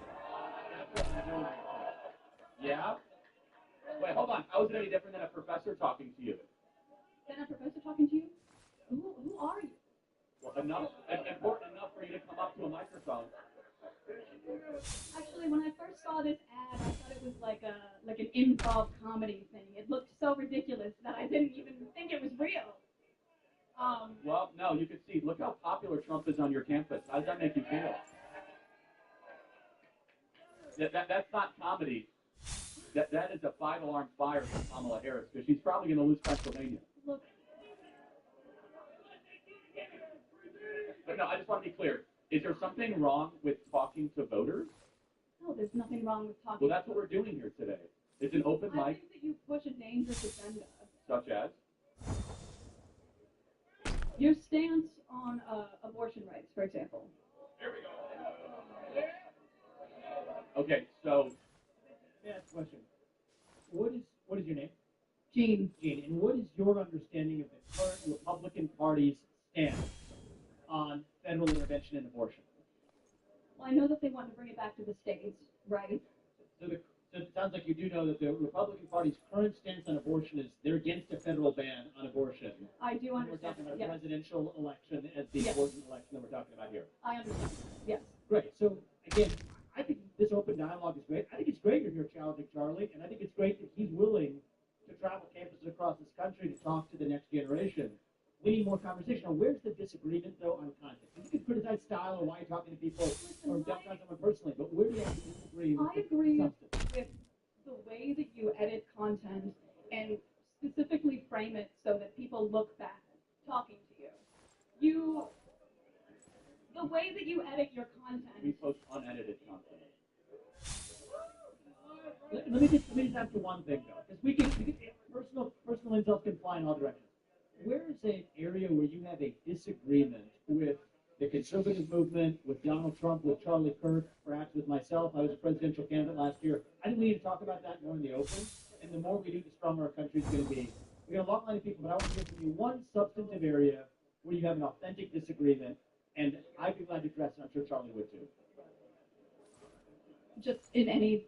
Yeah? Wait, hold on. How is it any different than a professor talking to you? Then a professor talking to you? Who are you? Well, important enough for you to come up to a microphone. Actually, when I first saw this ad, I thought it was like an improv comedy thing. It looked so ridiculous that I didn't even think it was real. no, you could see. Look how popular Trump is on your campus. How does that make you feel? That's not comedy. That is a five-alarm fire for Kamala Harris because she's probably going to lose Pennsylvania. Look, But no, I just want to be clear. Is there something wrong with talking to voters? no, there's nothing wrong with talking. Well, that's what we're doing here today. It's an open I mic, think that you push a dangerous agenda. such as. Your stance on abortion rights, for example. Okay, so Let me ask a question. What is your name? Gene, Gene, and what is your understanding of the current Republican Party's stance on federal intervention in abortion? well, I know that they want to bring it back to the states, right? So it sounds like you do know that the Republican Party's current stance on abortion is they're against a federal ban on abortion. I do We're understand. talking about Yes, a presidential election as the Yes. important election that we're talking about here. I understand. Yes. Great. So again, I think this open dialogue is great. I think it's great you're here challenging Charlie, and I think it's great that he's willing to travel campuses across this country to talk to the next generation. We need more conversation. Now, where's the disagreement, though, on content? You can criticize style or why you're talking to people or dump on someone personally, but where do you actually disagree with I agree substance? with the way that you edit content and specifically frame it so that people look back talking to you. The way that you edit your we content. post unedited content. Let me just ask you one thing, though, because we can personal insults can fly in all directions. Where is an area where you have a disagreement with the conservative movement, with Donald Trump, with Charlie Kirk, perhaps with myself? I was a presidential candidate last year. I think we need to talk about that more in the open, and the more we do, the stronger our country is going to be. We got a long line of people, but I want to hear from you one substantive area where you have an authentic disagreement, and I'd be glad to address it. I'm sure Charlie would too. Just in any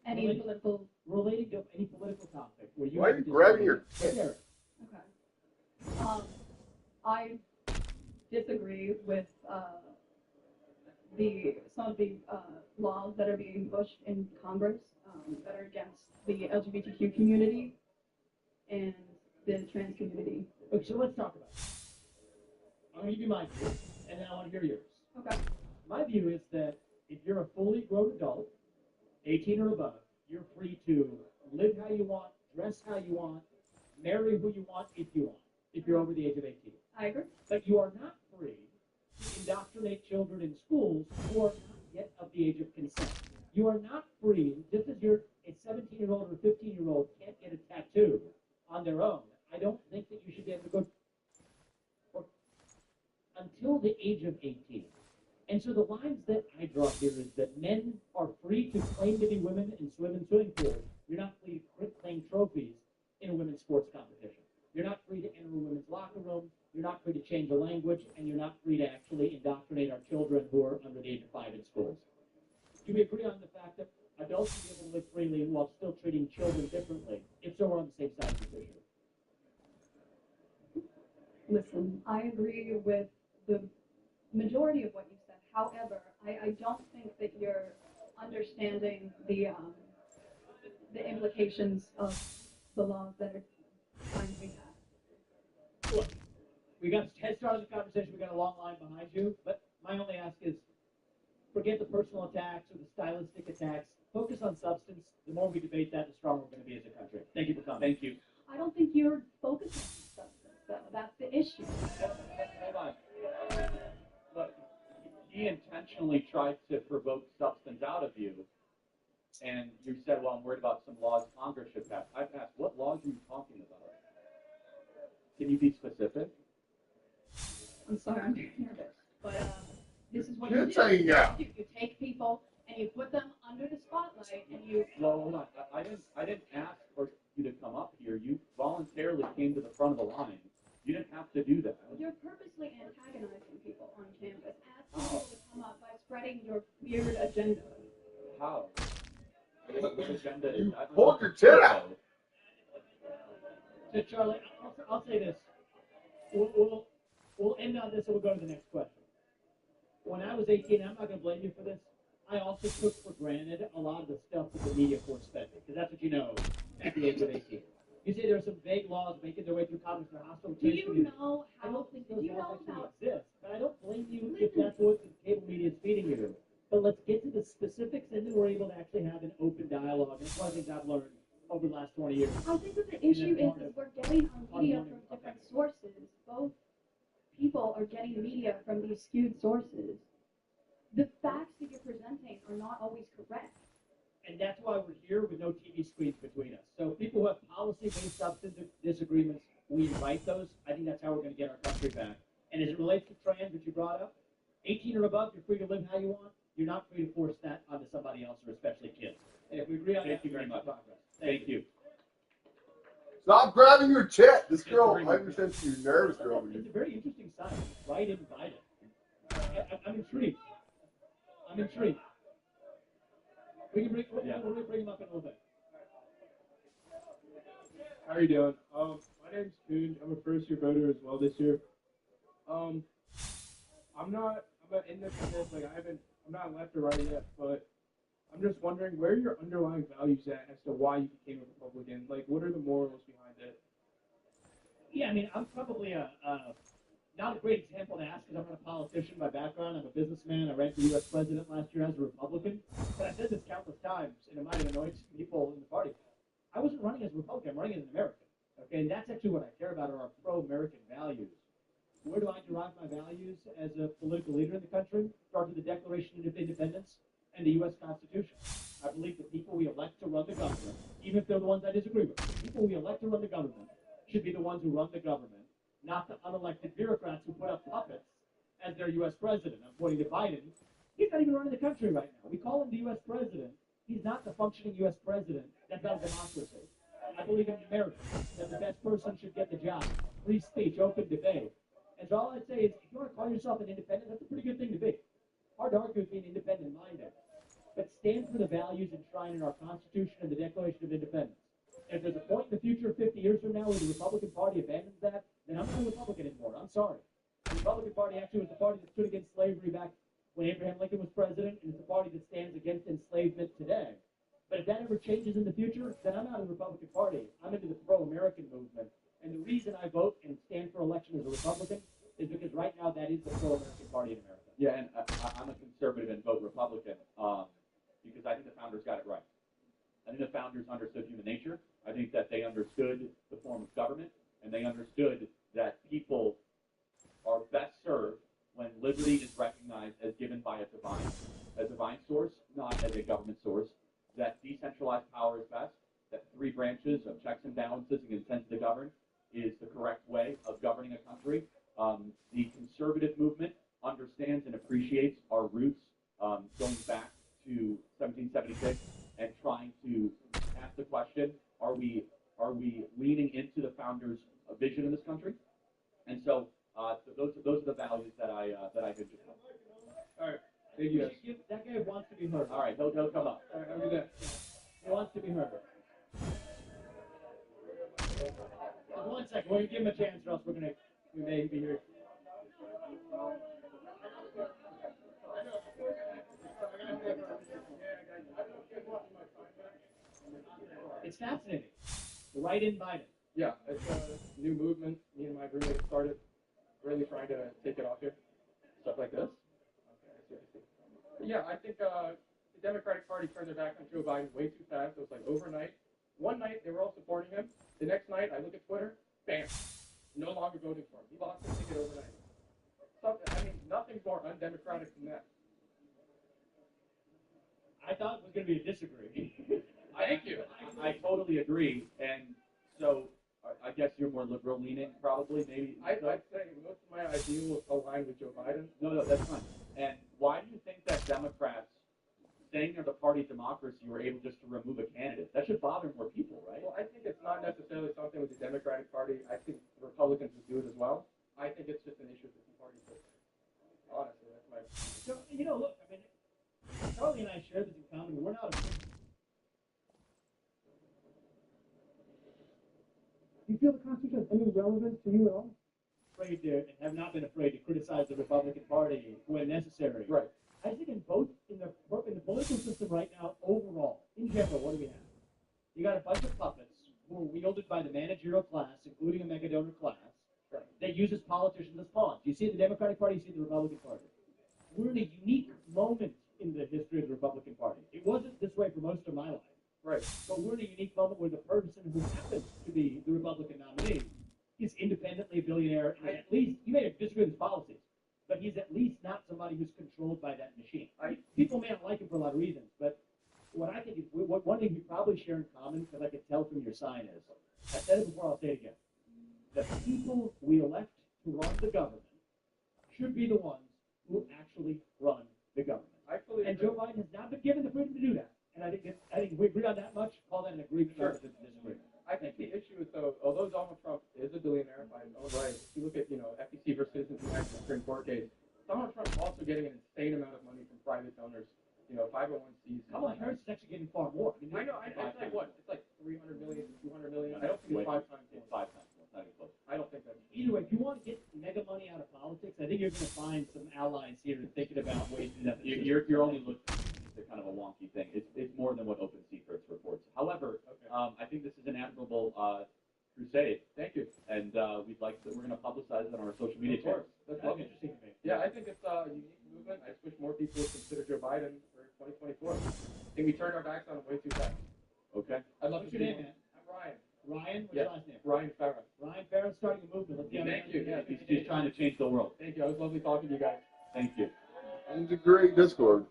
Anything political. relating to any political topic where you Why are have you a grabbing your disagreement. Okay. I disagree with some of the laws that are being pushed in Congress that are against the LGBTQ community and the trans community. Okay, so let's talk about it. I'm going to give you my view, and then I want to hear yours. Okay. My view is that if you're a fully grown adult, 18 or above, you're free to live how you want, dress how you want, marry who you want if you want, if you're over the age of 18. I agree. But you are not free to indoctrinate children in schools who are not yet of the age of consent. You are not free, just as you're a 17-year-old or a 15-year-old can't get a tattoo on their own. I don't think that you should be able to go until the age of 18. And so the lines that I draw here is that men are free to claim to be women and swim in swimming pools. You're not free to claim trophies in a women's sports competition. You're not free to enter a women's locker room. You're not free to change a language, and you're not free to actually indoctrinate our children who are under the age of 5 in schools. Do we agree on the fact that adults should be able to live freely while still treating children differently? If so, we're on the same side of this issue. Listen, I agree with the majority of what you said. However, I don't think that you're understanding the implications of the laws that are trying to be passed. Look, we got a head start of the conversation. We got a long line behind you. But my only ask is, forget the personal attacks or the stylistic attacks. Focus on substance. The more we debate that, the stronger we're going to be as a country. Thank you for coming. Thank you. I don't think you're focusing on substance, though. That's the issue. Hold on. Look, he intentionally tried to provoke substance out of you, and you said, well, I'm worried about some laws Congress should pass. I've asked, what laws are you talking about? Can you be specific? I'm sorry, I'm very nervous. But this is what You're you do. saying, yeah. You take people and you put them under the spotlight and you. Well, hold on. I didn't ask for you to come up here. You voluntarily came to the front of the line. You didn't have to do that. You're purposely antagonizing people on campus, asking people to come up by spreading your weird agenda. How? What agenda is You that? pulled your tit out. So, Charlie, I'll say this. We'll end on this and we'll go to the next question. When I was 18, I'm not going to blame you for this. I also took for granted a lot of the stuff that the media force fed me, because that's what you know at the age of 18. You say there are some vague laws making their way through Congress that are hostile to Do trans you community. know I how? don't think Do those you know laws actually open dialogue. And it's one of the things I've learned over the last 20 years. I think that the issue is we're getting our media from different sources. Both people are getting media from these skewed sources. The facts that you're presenting are not always correct. And that's why we're here with no TV screens between us. So people who have policy-based substantive disagreements, we invite those. I think that's how we're going to get our country back. And as it relates to trans, which you brought up, 18 or above, you're free to live how you want. You're not free to force that onto somebody else, or especially kids. And if we agree on that, Thank you very much. progress. Thank you. Stop grabbing your tit. This girl, I understand she's nervous, girl. It's a very interesting sign. Right in Biden. I'm intrigued. I'm intrigued. We can bring him up in a little bit. How are you doing? My name's Coon. I'm a first-year voter as well this year. I'm not independent. I'm not left or right yet, but I'm just wondering where are your underlying values at as to why you became a Republican. Like, what are the morals behind it? Yeah, I mean, I'm probably not a great example to ask because I'm not a politician by background. I'm a businessman. I ran for U.S. president last year as a Republican. But I've said this countless times, and it might have annoyed some people in the party. I wasn't running as a Republican. I'm running as an American. Okay, and that's actually what I care about are our pro-American values. Where do I derive my values as a political leader in the country? Start with the Declaration of Independence and the U.S. Constitution. I believe the people we elect to run the government, even if they're the ones I disagree with, the people we elect to run the government should be the ones who run the government, not the unelected bureaucrats who put up puppets as their U.S. president. I'm pointing to Biden. He's not even running the country right now. We call him the U.S. president. He's not the functioning U.S. president. That's not a democracy. I believe in America, that the best person should get the job. Free speech, open debate. And so all I'd say is, if you want to call yourself an independent, that's a pretty good thing to be. Hard to argue with being independent-minded. But stand for the values enshrined in our Constitution and the Declaration of Independence. And if there's a point in the future, 50 years from now, where the Republican Party abandons that, then I'm not a Republican anymore. I'm sorry. The Republican Party actually was the party that stood against slavery back when Abraham Lincoln was president, and it's the party that stands against enslavement today. But if that ever changes in the future, then I'm not in the Republican Party. I'm into the pro-American movement. And the reason I vote and stand for election as a Republican is because right now that is the pro-American Party in America. Yeah, and I'm a conservative and vote Republican because I think the founders got it right. I think the founders understood human nature. I think that they understood the form of government, and they understood that people are best served when liberty is recognized as given by a divine source, not as a government source, that decentralized power is best, that 3 branches of checks and balances and consent to govern is the correct way of governing a country. The conservative movement understands and appreciates our roots going back to 1776 and trying to ask the question, are we leaning into the founders' vision in this country? And so those are the values that I hinge upon. All right. Thank you. That guy wants to be heard. All right, he'll come up. All right, I'll do that. He wants to be heard. Just 1 second. We're going to give him a chance, or else we may be here. It's fascinating. Right in Biden. Yeah, it's a new movement. Me and my roommate started really trying to take it off here. Stuff like this. But yeah, I think the Democratic Party turned their back on Joe Biden way too fast. It was like overnight. One night they were all supporting him. The next night I look at Twitter, bam, no longer voting for him. He lost his ticket overnight. Nothing's more undemocratic than that. I thought it was going to be a disagree. Thank you. I totally agree, and so I guess you're more liberal leaning, probably, maybe. I'd say most of my ideals align with Joe Biden. No, that's fine. And why do you think that Democrats, saying they're the party of democracy, were able just to remove a candidate? That should bother more people, right? Well, I think it's not necessarily something with the Democratic Party. I think the Republicans would do it as well. I think it's just an issue with the party system. Honestly, that's my opinion. So, look, I mean, Charlie and I share this in common. We're not. Do you feel the Constitution has any relevance to you at all? Afraid to, and have not been afraid to criticize the Republican Party when necessary. Right. I think in the political system right now, overall, in general, what do we have? You got a bunch of puppets who are wielded by the managerial class, including a mega donor class, that uses politicians as pawns. You see the Democratic Party, you see the Republican Party. We're in a unique moment in the history of the Republican Party. It wasn't this way for most of my life. Right. But we're in a unique moment where the person who happens to be the Republican nominee is independently a billionaire, and at least, you may disagree with his policies, but he's at least not somebody who's controlled by that machine. People may not like him for a lot of reasons, but what I think is, one thing we probably share in common, because I could tell from your sign is, I said it before, I'll say it again, the people we elect to run the government should be the ones who actually run the government. And Joe Biden has not been given the freedom to do that. And I think if we agree on that much, call that an agreement rather than a disagreement. I think the issue is, though, although Donald Trump is a billionaire by his own right, if you look at, FTC versus the Supreme Court case, Donald Trump's also getting an insane amount of money from private donors, 501cs. Kamala Harris is actually getting far more. I know. It's like what? It's like 300 million, 200 million. I don't think it's 5 times. It's 5 times more. Not even close. I don't think that's. Either way, if you want to get mega money out of politics, I think you're going to find some allies here and thinking about ways to do that. You're only looking at kind of a wonky thing. It's more than what Open Secrets reports. However, I think this is an admirable crusade. Thank you. And we're going to publicize it on our social media channels. That's interesting to me. Yeah, I think it's a unique movement. I just wish more people would consider Joe Biden for 2024. I think we turned our backs on him way too fast. Okay. I'd love What's to your see name, him. man? I'm Ryan. Ryan? What's Yes. your last name? Ryan Farah. Ryan Farah starting a movement. Let's get Thank you. Yeah, He's trying to change the world. Thank you. It was lovely talking to you guys. Thank you. It's a great Discord.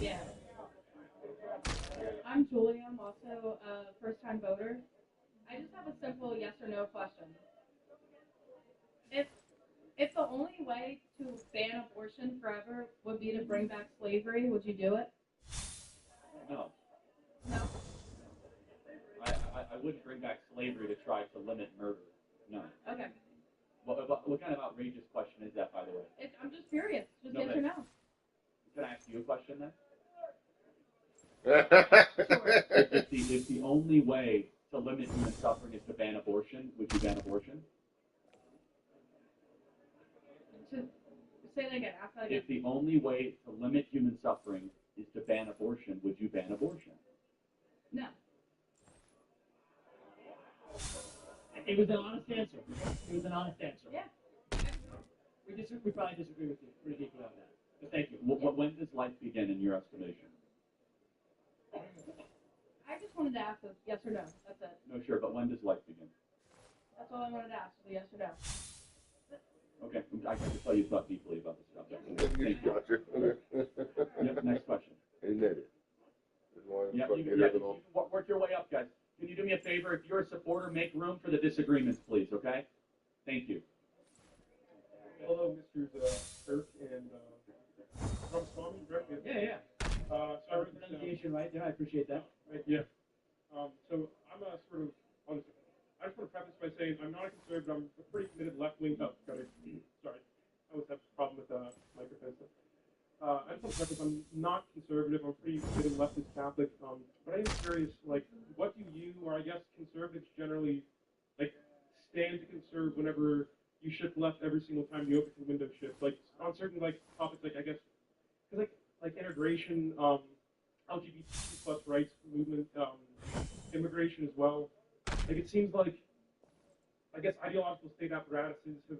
Yeah. I'm Julie. I'm also a first-time voter. I just have a simple yes or no question. If the only way to ban abortion forever would be to bring back slavery, would you do it? No. No. I wouldn't bring back slavery to try to limit murder. No. Okay. What kind of outrageous question is that, by the way? I'm just curious. Just No, yes but- or no. Can I ask you a question then? Sure. If the only way to limit human suffering is to ban abortion, would you ban abortion? Say that again. Ask that again. If the only way to limit human suffering is to ban abortion, would you ban abortion? No. It was an honest answer. It was an honest answer. Yeah. We probably disagree with you pretty deeply on that. But thank you. When does life begin in your estimation? I just wanted to ask a yes or no. That's it. No, sure, but when does life begin? That's all I wanted to ask. Was a yes or no. Okay, I can tell you thought deeply about this subject. Thank you. Gotcha. Yep, next question. Isn't that it? Yeah, you work your way up, guys. Can you do me a favor? If you're a supporter, make room for the disagreements, please, okay? Thank you. Hello, Mr. Kirk and Ramaswamy, right? Yeah. Sorry, Pronunciation right there. I appreciate that. Right, yeah. So I'm a sort of on. I just want to preface by saying I'm not a conservative. I'm a pretty committed left-wing. Oh, sorry. I always have a problem with microphones. I just want to preface. I'm not conservative. I'm pretty committed leftist Catholic. But I am curious, like, what do you, or I guess conservatives generally, like, stand to conserve whenever you shift left every single time you open the window shift? Like on certain like topics, like I guess, because like integration, LGBTQ plus rights movement, immigration as well. Like it seems like, I guess ideological state apparatuses have,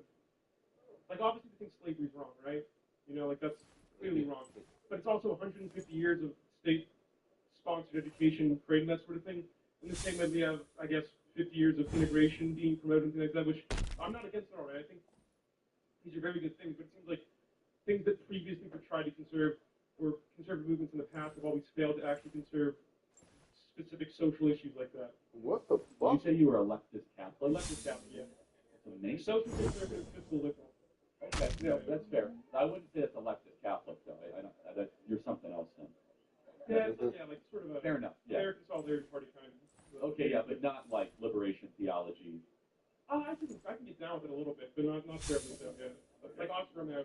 like obviously we think slavery's wrong, right? Like that's clearly wrong. But it's also 150 years of state-sponsored education creating that sort of thing. In the same way we have, I guess, 50 years of integration being promoted and things like that, which I'm not against at all, right? I think these are very good things, but it seems like things that previously were tried to conserve or conservative movements in the past have always failed to actually conserve specific social issues like that. What the Did you fuck? say you were a leftist Catholic? Leftist Catholic, yeah. That's amazing. Social conservative, fiscal liberal. Okay, yeah, that's fair. I wouldn't say it's a leftist Catholic, though. I don't, you're something else then. Yeah, it's like, like sort of a Fair enough. Yeah. American Solidarity Party kind of. Okay, yeah, but not like liberation theology. I can get down with it a little bit, but not terribly so. Yeah, like Oscar Romero.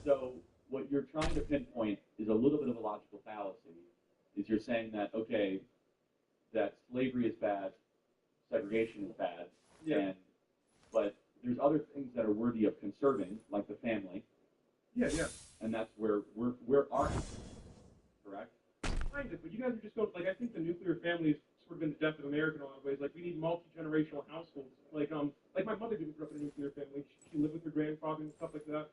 So what you're trying to pinpoint is a little bit of a logical fallacy. Is you're saying that okay, that slavery is bad, segregation is bad, but there's other things that are worthy of conserving, like the family. Yeah. And that's where we're correct? Kind of, but you guys are just going, like, I think the nuclear family has sort of been the death of America in a lot of ways. Like, we need multi-generational households. Like my mother didn't grow up in a nuclear family. She lived with her grandfather and stuff like that.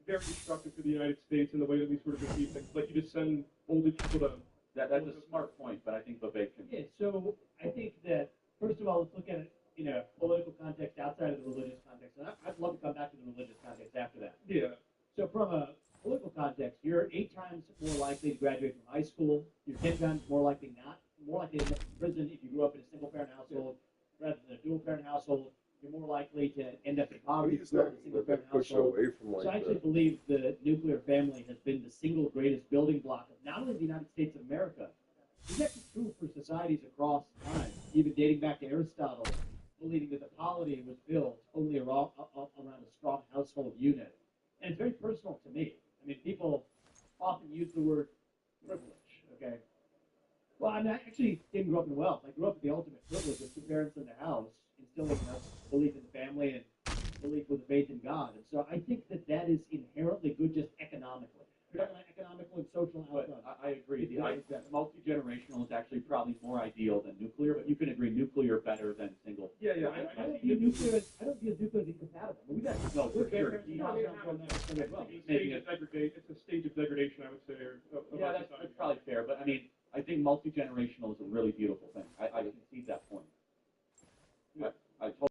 very destructive to the United States in the way that we sort of receive things. Like you just send older people to. That's a smart point, but I think Vivek can. Yeah, so I think that, first of all, let's look at it in a political context outside of the religious context. And I'd love to come back to the religious context after that. Yeah. So from a political context, you're 8 times more likely to graduate from high school. You're 10 times more likely to end up in prison if you grew up in a single-parent household rather than a dual-parent household. You're more likely to end up in poverty if you grew up in a single-parent push household. away from like So I actually believe the nuclear family has been the single greatest building block of not only the United States of America, it's actually true for societies across time, even dating back to Aristotle, believing that the polity was built only around a strong household unit. And it's very personal to me. I mean, people often use the word privilege, okay? Well, I mean, I actually didn't grow up in wealth. I grew up with the ultimate privilege of 2 parents in the house, instilling in us belief in the family and belief with faith in God. And so I think that that is inherently good just economically. Economical and social outcomes. I agree. Multi-generational is actually probably more ideal than nuclear, but you can agree nuclear better than single. Yeah. I don't view nuclear as incompatible. But we got No, for sure. It's a stage of degradation, I would say. Yeah, that's probably fair. But I mean, I think multi-generational is a really beautiful thing. I concede that point. I totally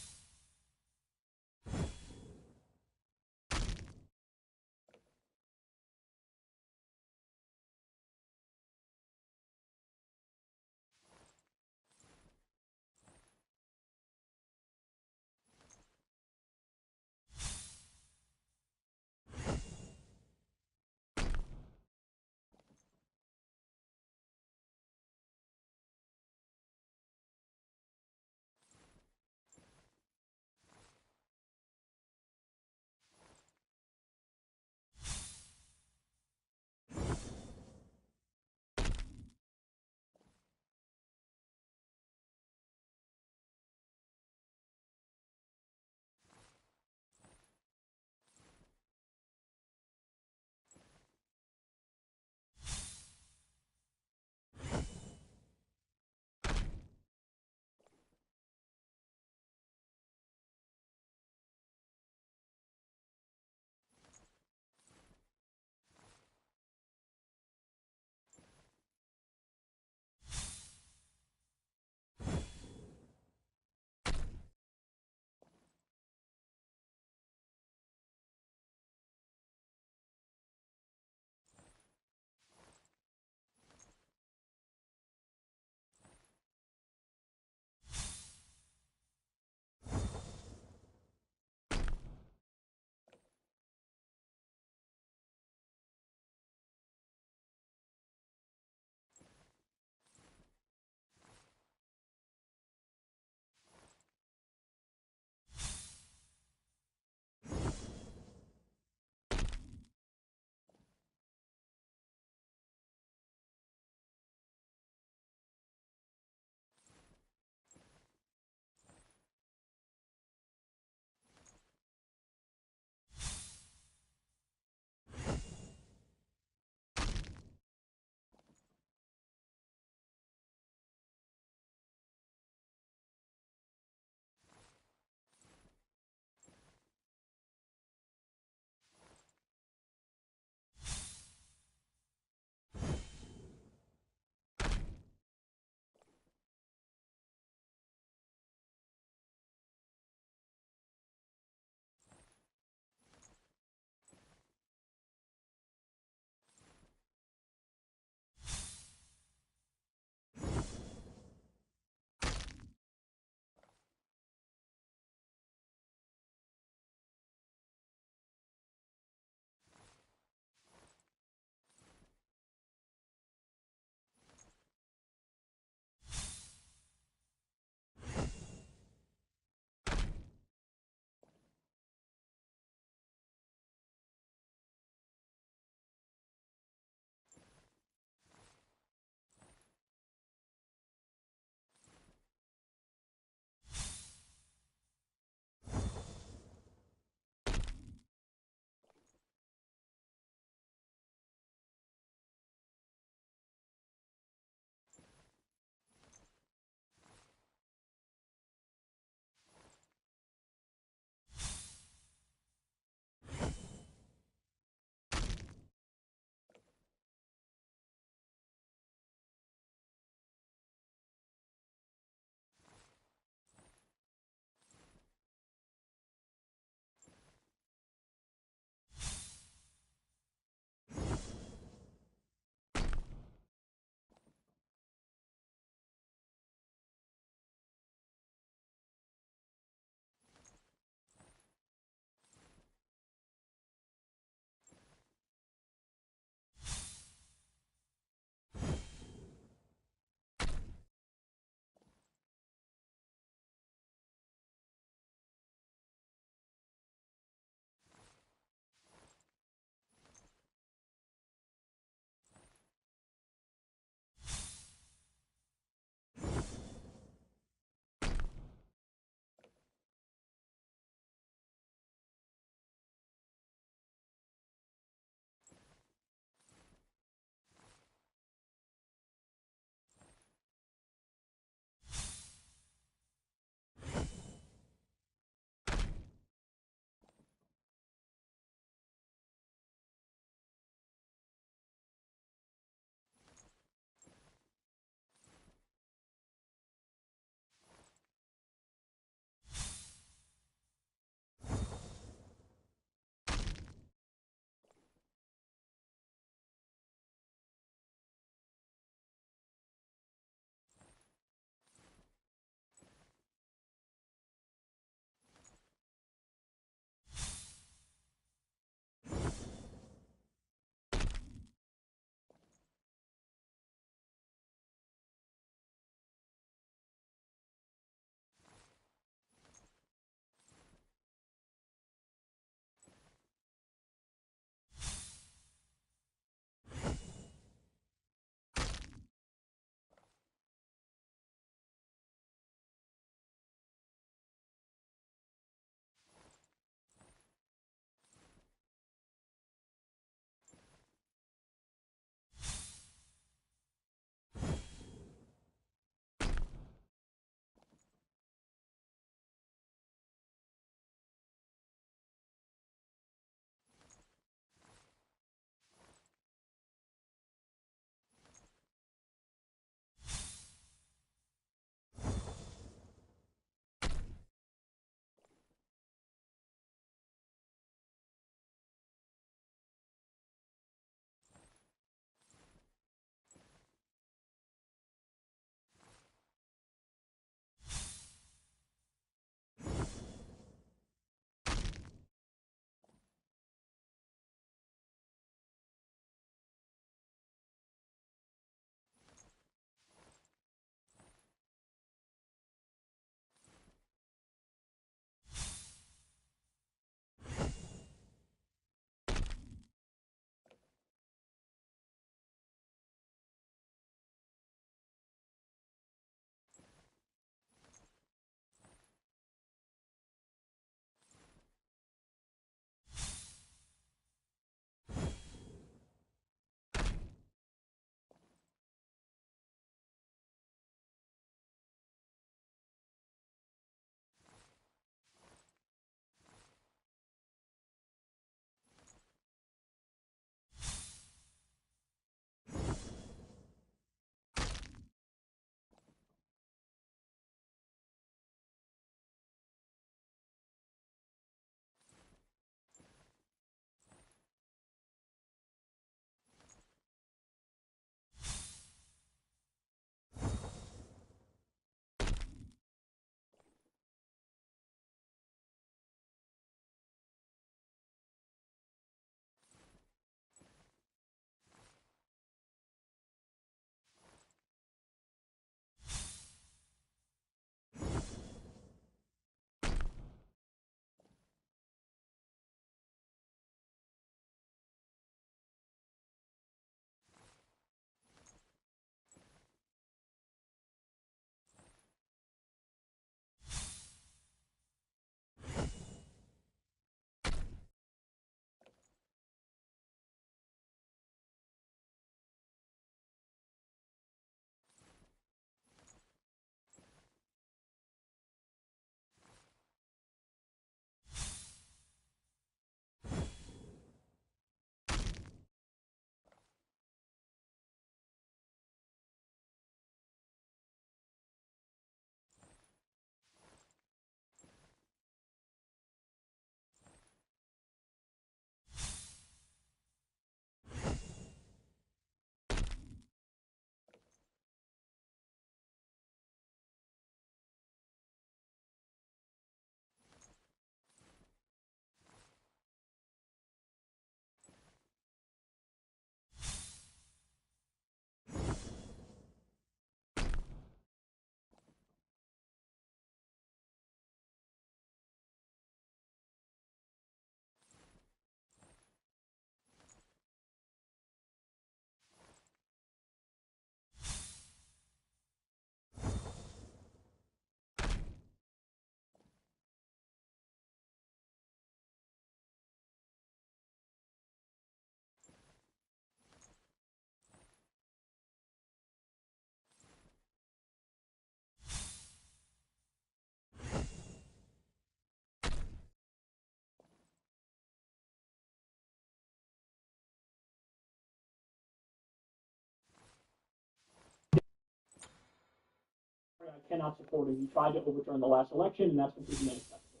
cannot support him. You tried to overturn the last election, and that's completely unacceptable.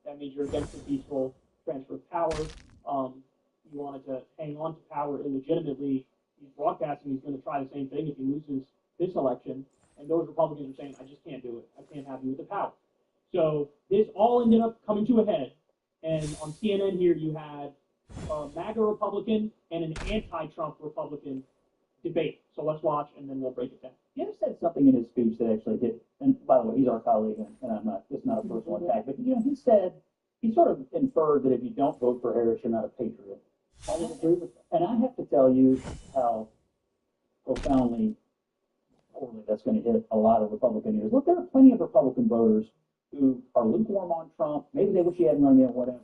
That means you're against the peaceful transfer of power. You wanted to hang on to power illegitimately. He's broadcasting he's going to try the same thing if he loses this election. And those Republicans are saying, I just can't do it. I can't have you with the power. So this all ended up coming to a head. And on CNN here, you had a MAGA Republican and an anti-Trump Republican debate. So let's watch, and then we'll break it down. Jim said something in his speech that actually hit, and by the way, he's our colleague, and I'm not, it's not a personal attack, but he said, he sort of inferred that if you don't vote for Harris, you're not a patriot. I would agree with that. And I have to tell you how profoundly poorly that's going to hit a lot of Republican ears. Look, there are plenty of Republican voters who are lukewarm on Trump. Maybe they wish he hadn't run again, whatever.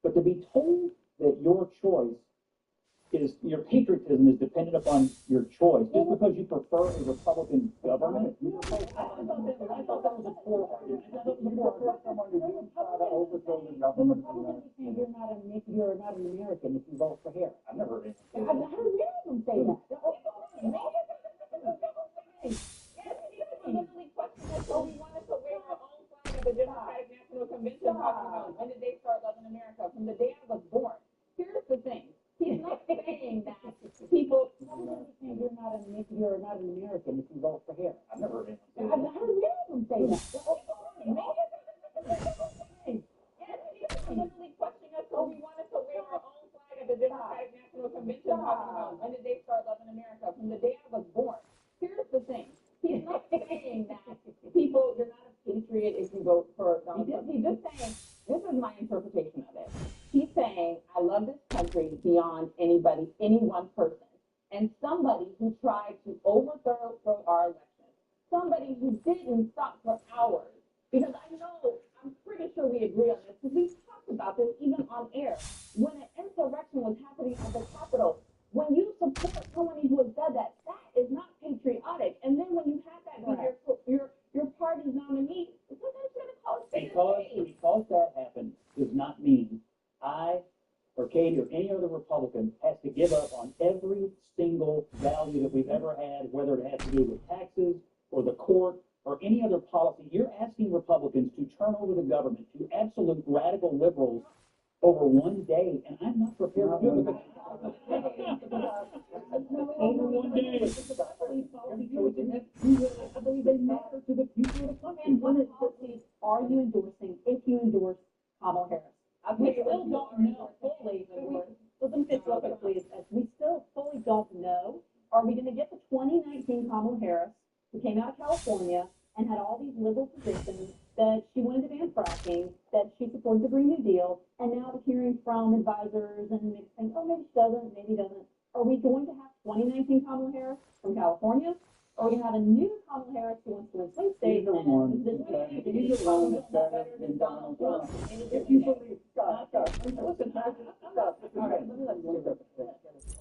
But to be told that your choice is, your patriotism is dependent upon your choice just because you prefer a Republican government. I thought that was a poor argument. I thought it was a poor argument. Someone who didn't try to overthrow the government. You're not an American if you vote for Harris. I've never heard anything. I've heard many of them say that. Literally question us, so we wanted to wear our own flag at the Democratic National Convention talking about when did they start loving America? From the day I was born. Here's the thing. He's not saying that people. You're not an American if you vote for Harris. I've never heard anything. I've heard many of them say that. Literally question us, so we wanted to wear our own flag at the Democratic National Convention talking about when did they start loving America? From the day I was born. Here's the thing. He's not saying that people, you're not a patriot if you vote for Donald Trump. He's just saying, this is my interpretation of it. He's saying, I love this country beyond anybody, any one person. And somebody who tried to overthrow our election, somebody who didn't stop for hours, because I know, I'm pretty sure we agree on this, because we've talked about this even on air. When an insurrection was happening at the Capitol, when you support somebody who has said that, that is not patriotic. And then when you have that be your party's nominee, sometimes you're going to call it because that happened does not mean I or Katie or any other Republican has to give up on every single value that we've ever had, whether it has to do with taxes or the court or any other policy. You're asking Republicans to turn over the government to absolute radical liberals over one day, and I'm not prepared to do it. Over one day. I believe they matter to the future of the country. And what policies are you endorsing if you endorse Kamala Harris? We still don't know fully. Let me finish real quick, please. We still fully don't know. Are we going to get the 2019 Kamala Harris, who came out of California and had all these liberal positions, that she wanted to ban fracking, that she supported the Green New Deal, and now we're hearing from advisors and saying, oh, maybe she doesn't, maybe doesn't. Are we going to have 2019 Kamala Harris from California? Or are we going to have a new Kamala Harris who wants to win swing states? Either one is better than Donald Trump. If you believe, Scott, listen,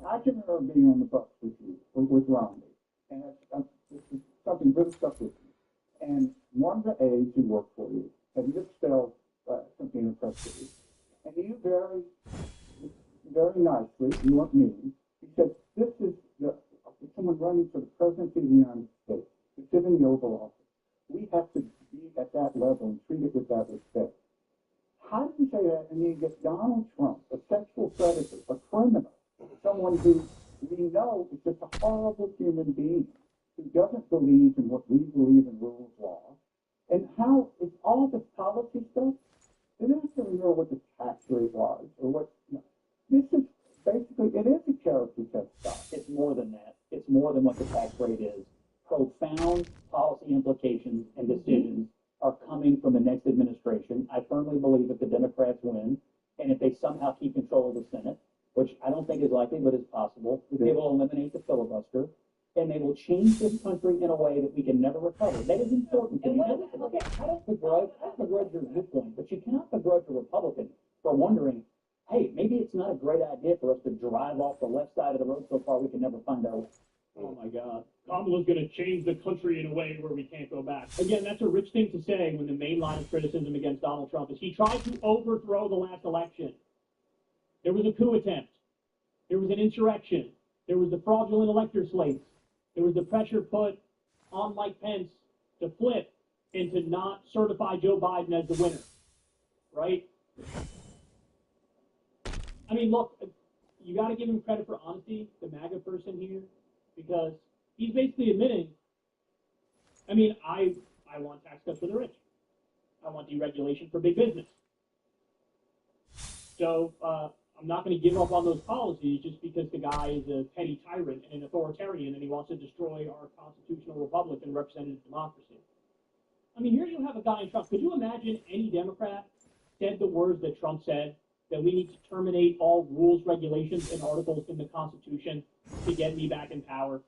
I can remember being on the bus with you, with Romney, and it's something really stuck with me. And one of the aides who worked for you had misspelled something in the press release. And you very nicely, you weren't mean, he said, this is someone running for the presidency of the United States, to sit in the Oval Office. We have to be at that level and treat it with that respect. How do you say that and you get Donald Trump, a sexual predator, a criminal, someone who we know is just a horrible human being, who doesn't believe in what we believe in rule of law, and how it's all this policy stuff? They don't have to remember what the tax rate was or what. This is basically, it is a character test stuff. It's more than that. It's more than what the tax rate is. Profound policy implications and decisions are coming from the next administration. I firmly believe if the Democrats win, and if they somehow keep control of the Senate, which I don't think is likely, but is possible, they will eliminate the filibuster, and they will change this country in a way that we can never recover. That is important to me. I don't begrudge your viewpoint, but you cannot begrudge a Republican for wondering, hey, maybe it's not a great idea for us to drive off the left side of the road so far we can never find our way. Oh my God. Kamala's going to change the country in a way where we can't go back. Again, that's a rich thing to say when the main line of criticism against Donald Trump is he tried to overthrow the last election. There was a coup attempt. There was an insurrection. There was the fraudulent elector slates. There was the pressure put on Mike Pence to flip and to not certify Joe Biden as the winner, right? I mean, look, you got to give him credit for honesty, the MAGA person here, because he's basically admitting, I mean, I want tax cuts for the rich. I want deregulation for big business. So I'm not going to give up on those policies just because the guy is a petty tyrant and an authoritarian and he wants to destroy our constitutional republic and representative democracy. I mean, here you have a guy in Trump. Could you imagine any Democrat said the words that Trump said, that we need to terminate all rules, regulations, and articles in the Constitution to get me back in power?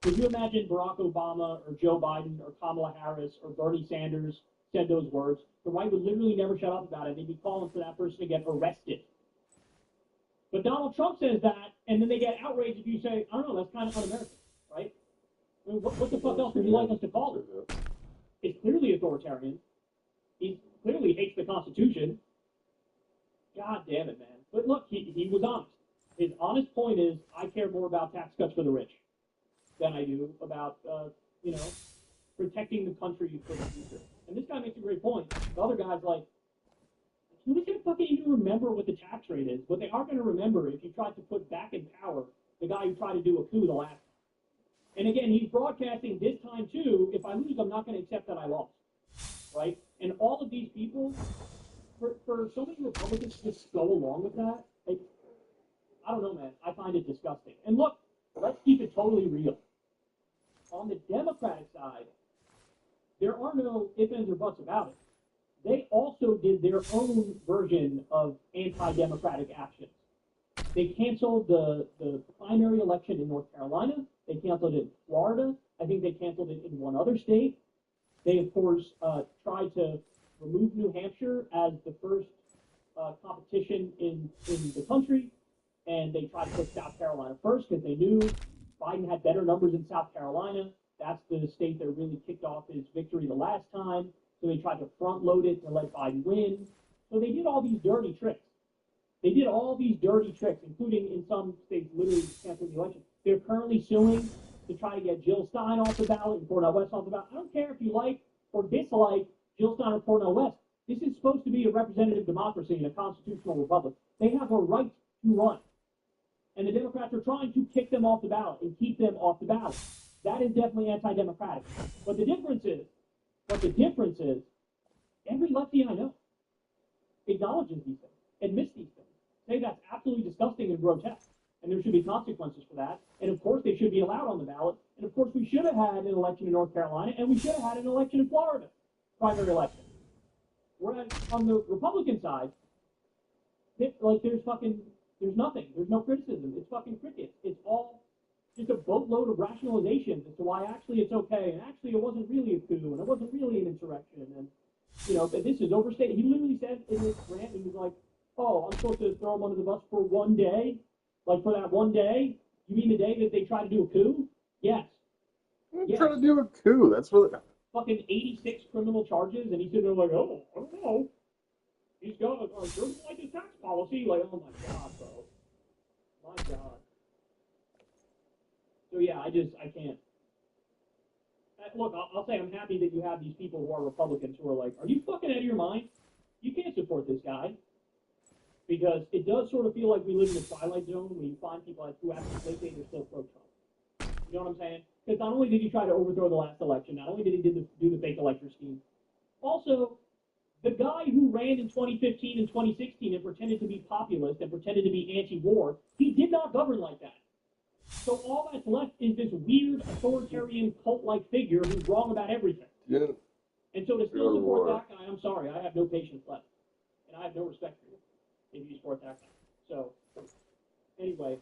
Could you imagine Barack Obama or Joe Biden or Kamala Harris or Bernie Sanders said those words? The right would literally never shut up about it. They'd be calling for that person to get arrested. But Donald Trump says that, and then they get outraged if you say, I don't know, that's kind of un-American, right? I mean, what the fuck else would you like us to call it? It's clearly authoritarian. He clearly hates the Constitution. God damn it, man. But look, he was honest. His honest point is, I care more about tax cuts for the rich than I do about, protecting the country for the future. And this guy makes a great point. The other guy's like, nobody's going to fucking even remember what the tax rate is. What they are going to remember if you tried to put back in power the guy who tried to do a coup the last time. And again, he's broadcasting this time too, if I lose, I'm not going to accept that I lost. Right? And all of these people, for so many Republicans to just go along with that, like, I don't know, man. I find it disgusting. And look, let's keep it totally real. On the Democratic side, there are no ifs, ands, or buts about it. They also did their own version of anti-democratic actions. They canceled the primary election in North Carolina. They canceled it in Florida. I think they canceled it in one other state. They, of course, tried to remove New Hampshire as the first competition in the country. And they tried to put South Carolina first because they knew Biden had better numbers in South Carolina. That's the state that really kicked off his victory the last time. So they tried to front load it to let Biden win. So they did all these dirty tricks. They did all these dirty tricks, including in some states literally canceling the election. They're currently suing to try to get Jill Stein off the ballot and Cornel West off the ballot. I don't care if you like or dislike Jill Stein or Cornel West. This is supposed to be a representative democracy in a constitutional republic. They have a right to run. And the Democrats are trying to kick them off the ballot and keep them off the ballot. That is definitely anti-democratic. But the difference is, every lefty I know acknowledges these things, admits these things, say that's absolutely disgusting and grotesque, and there should be consequences for that. And of course, they should be allowed on the ballot. And of course, we should have had an election in North Carolina, and we should have had an election in Florida, primary election. Whereas on the Republican side, there's nothing. There's no criticism. It's fucking crickets. It's all just a boatload of rationalizations as to why actually it's okay, and actually it wasn't really a coup, and it wasn't really an insurrection, and this is overstated. He literally said in this rant, he was like, "Oh, I'm supposed to throw him under the bus for one day, like for that one day. You mean the day that they try to do a coup? Yes. Yes. Trying to do a coup. That's really fucking 86 criminal charges, and he's sitting there like, oh, I don't know. He's got a German like his tax policy. Like, oh my god, bro, my god." So yeah, I can't. Look, I'll say I'm happy that you have these people who are Republicans who are like, are you fucking out of your mind? You can't support this guy. Because it does sort of feel like we live in the twilight zone when you find people like who actually think they're still pro-Trump. You know what I'm saying? Because not only did he try to overthrow the last election, not only did he do the fake elector scheme, also, the guy who ran in 2015 and 2016 and pretended to be populist and pretended to be anti-war, he did not govern like that. So all that's left is this weird authoritarian cult-like figure who's wrong about everything. Yeah. And so to still support that guy, I'm sorry, I have no patience left. And I have no respect for you if you support that guy. So, anyway,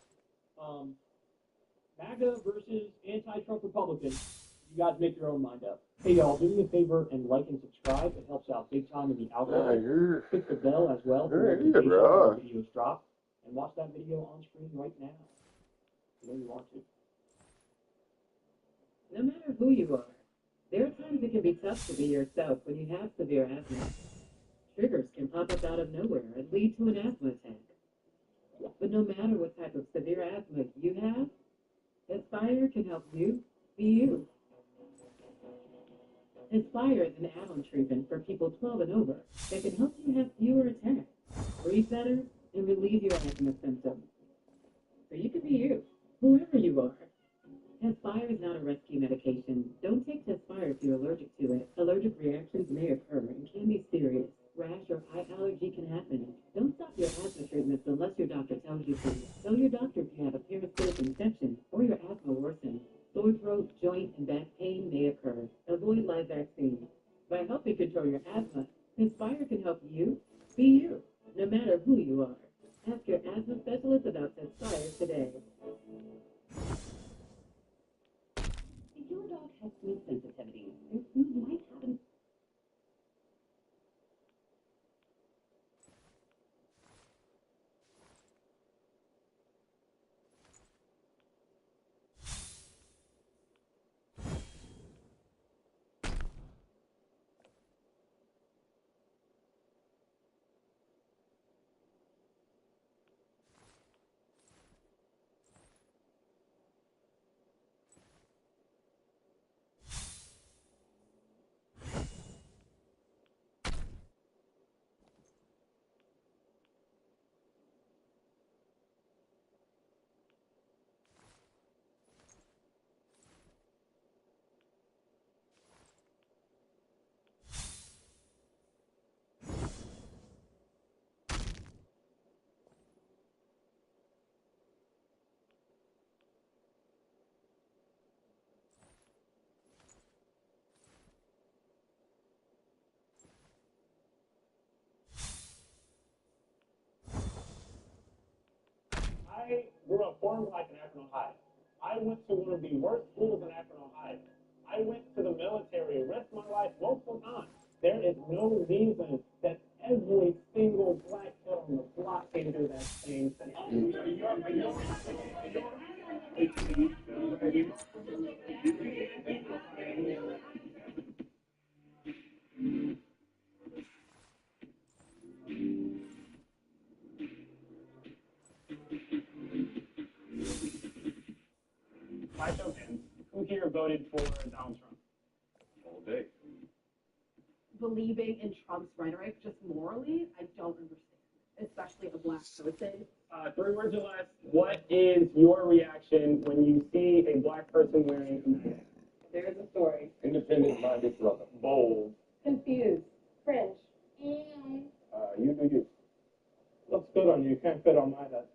MAGA versus anti-Trump Republicans. You guys make your own mind up. Hey, y'all, do me a favor and like and subscribe. It helps out big time in the algorithm. Click the bell as well for notifications when videos drop. And watch that video on screen right now. You know you want to. No matter who you are, there are times it can be tough to be yourself when you have severe asthma. Triggers can pop up out of nowhere and lead to an asthma attack. But no matter what type of severe asthma you have, Aspire can help you be you. Aspire Tespire is an add-on treatment for people 12 and over that can help you have fewer attacks, breathe better, and relieve your asthma symptoms. So you can be you, whoever you are. Tespire is not a rescue medication. Don't take Tespire if you're allergic to it. Allergic reactions may occur and can be serious. Rash or eye allergy can happen. Don't stop your asthma treatments unless your doctor tells you to. Tell your doctor if you have a parasitic infection or your asthma worsens. Sore throat, joint, and back pain may occur. Avoid live vaccines. By helping control your asthma, Tespire can help you be you, no matter who you are. Ask your asthma specialist about Tespire today. If your dog has food sensitivities, your food might have an I grew up poor and black in Akron, Ohio. I went to one of the worst schools in Akron, Ohio. I went to the military, risked my life multiple times. There is no reason that every single black kid on the block can do that same thing. My show of hands, who here voted for Donald Trump? All day. Believing in Trump's rhetoric just morally, I don't understand, especially a black person. 3 words or less. What is your reaction when you see a black person wearing a mask? There is a story. Independent-minded brother. Bold. Confused. Cringe. You do you. Looks good on you. Can't fit on my head.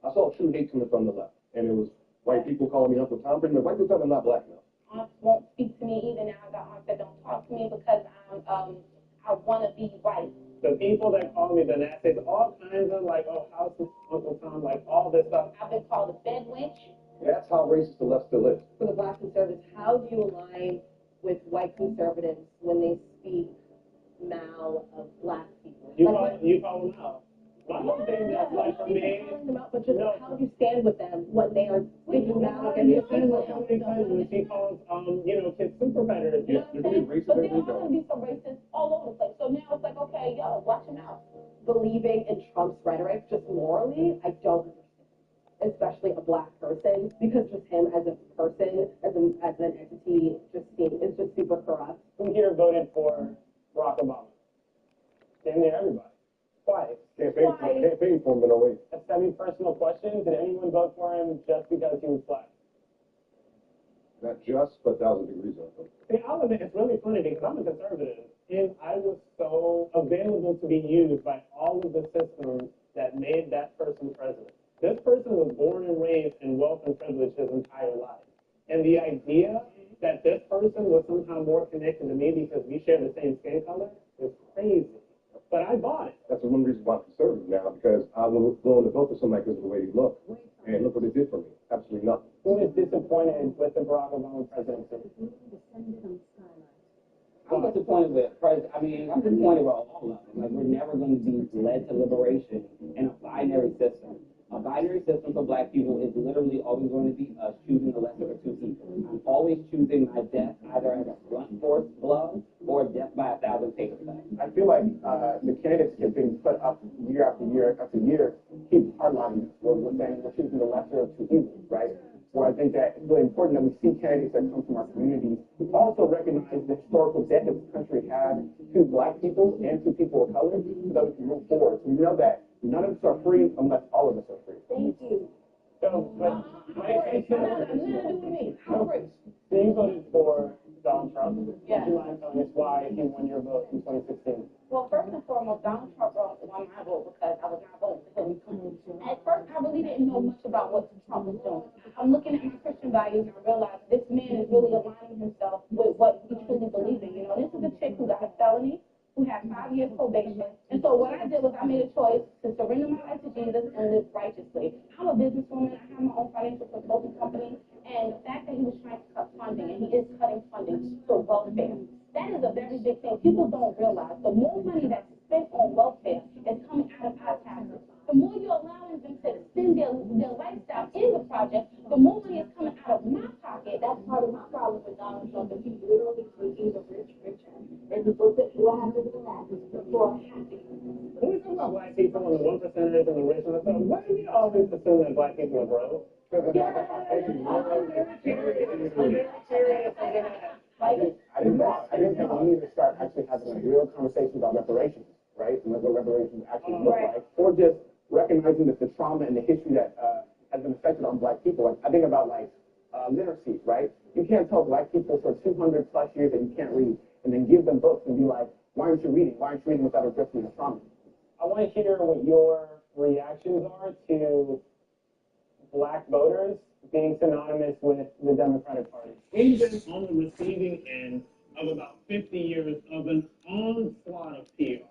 I saw true hate coming from the left, and it was white people calling me Uncle Tom. Pretty much white people tell me I'm not black enough. Aunts won't speak to me either now. I got aunts that don't talk to me because I want to be white. The people that call me the nastiest, all kinds of like, oh, how's Uncle Tom, like all this stuff. I've been called a fed wench. That's how racist the left still is. For the black conservatives, how do you align with white conservatives when they speak mal of black people? You call them out. My whole thing that's like for me, But just how do you stand with them when they are speaking mal and you stand with how many times when she calls, kids super predators. Yeah, they're being racist But every there are day. going to be some racists all over the place. So now it's like, okay, yo, watch them out. Believing in Trump's rhetoric just morally, I don't understand, especially a black person, because just him as a person, as an entity, is just super corrupt. Who here voted for Barack Obama? Damn near everybody. Why? Campaign for him in a way. A semi-personal question. Did anyone vote for him just because he was black? Not just, but 1,000 degrees off. See, I'll admit, it's really funny because I'm a conservative, and I was so available to be used by all of the systems that made that person president. This person was born and raised in wealth and privilege his entire life. And the idea that this person was somehow more connected to me because we share the same skin color is crazy. But I bought it. That's one reason why I'm conservative now, because I was willing to vote for somebody because of the way he looked. And look what it did for me. Absolutely nothing. Who is disappointed with the Barack Obama presidency? I'm disappointed with President. I'm disappointed with all of them. Like, we're never going to be led to liberation in a binary system. A binary system for black people is literally always going to be us choosing the lesser of two evils. I'm always choosing my death either as a blunt force blow or death by 1,000 paper cuts. I feel like the candidates get being put up year after year after year keep hardlining us. We're saying we're choosing the lesser of two evils, right? Where I think that it's really important that that we see candidates that come from our communities who also recognize the historical debt that this country had to Black people and to people of color so that we can move forward. So we know that none of us are free unless all of us are free. Thank you. So, but my so you voted for Donald Trump. Yeah. Would you mind telling us why he won your vote in 2016? Well, first and foremost, Donald Trump won my vote because I was not voting for him. At first, I really didn't know much about what Trump was doing. I'm looking at my Christian values and I realized this man is really aligning himself with what he truly believes in. You know, this is a chick who got a felony, who had 5 years probation. And so what I did was I made a choice to surrender my life to Jesus and live righteously. I'm a businesswoman. I have my own financial consulting company. And the fact that he was trying to cut funding, and he is cutting funding for welfare, that is a very big thing. People don't realize the more money that's spent on welfare is coming out of our taxes. The more you're allowing them to extend their lifestyle in the project, the more money is coming out of my pocket. That's part of my problem with Donald Trump. He literally making the rich richer. And people say, well, I have to do that before I'm happy. When we talk about Black people and the 1%ers and the rich and the stuff, why do we always assume that Black people are broke? I didn't think we need to start actually having a real conversation about reparations, right? And what reparations actually look like, or just recognizing that the trauma and the history that has been affected on Black people. Like, I think about literacy, right? You can't tell Black people for 200 plus years that you can't read, and then give them books and be like, why aren't you reading? Why aren't you reading without addressing the trauma? I want to hear what your reactions are to Black voters being synonymous with the Democratic Party. We've been on the receiving end of about 50 years of an onslaught of PR.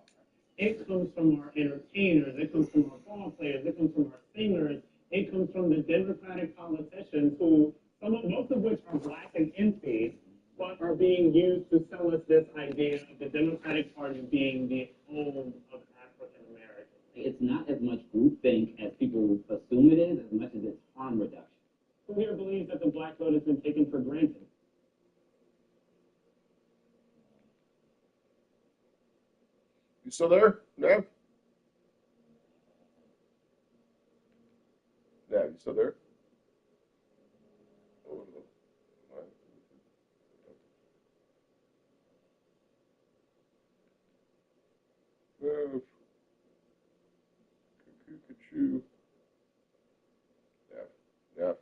It comes from our entertainers, it comes from our ball players, it comes from our singers, it comes from the Democratic politicians who, most of which are Black and MPs, but are being used to sell us this idea of the Democratic Party being the home of African Americans. It's not as much groupthink as people assume it is, as much as it's harm reduction. Who here believes that the Black vote has been taken for granted? You still there? Nav? Nav, you still there? Oh, no. Nav. Cuckoo. Nav.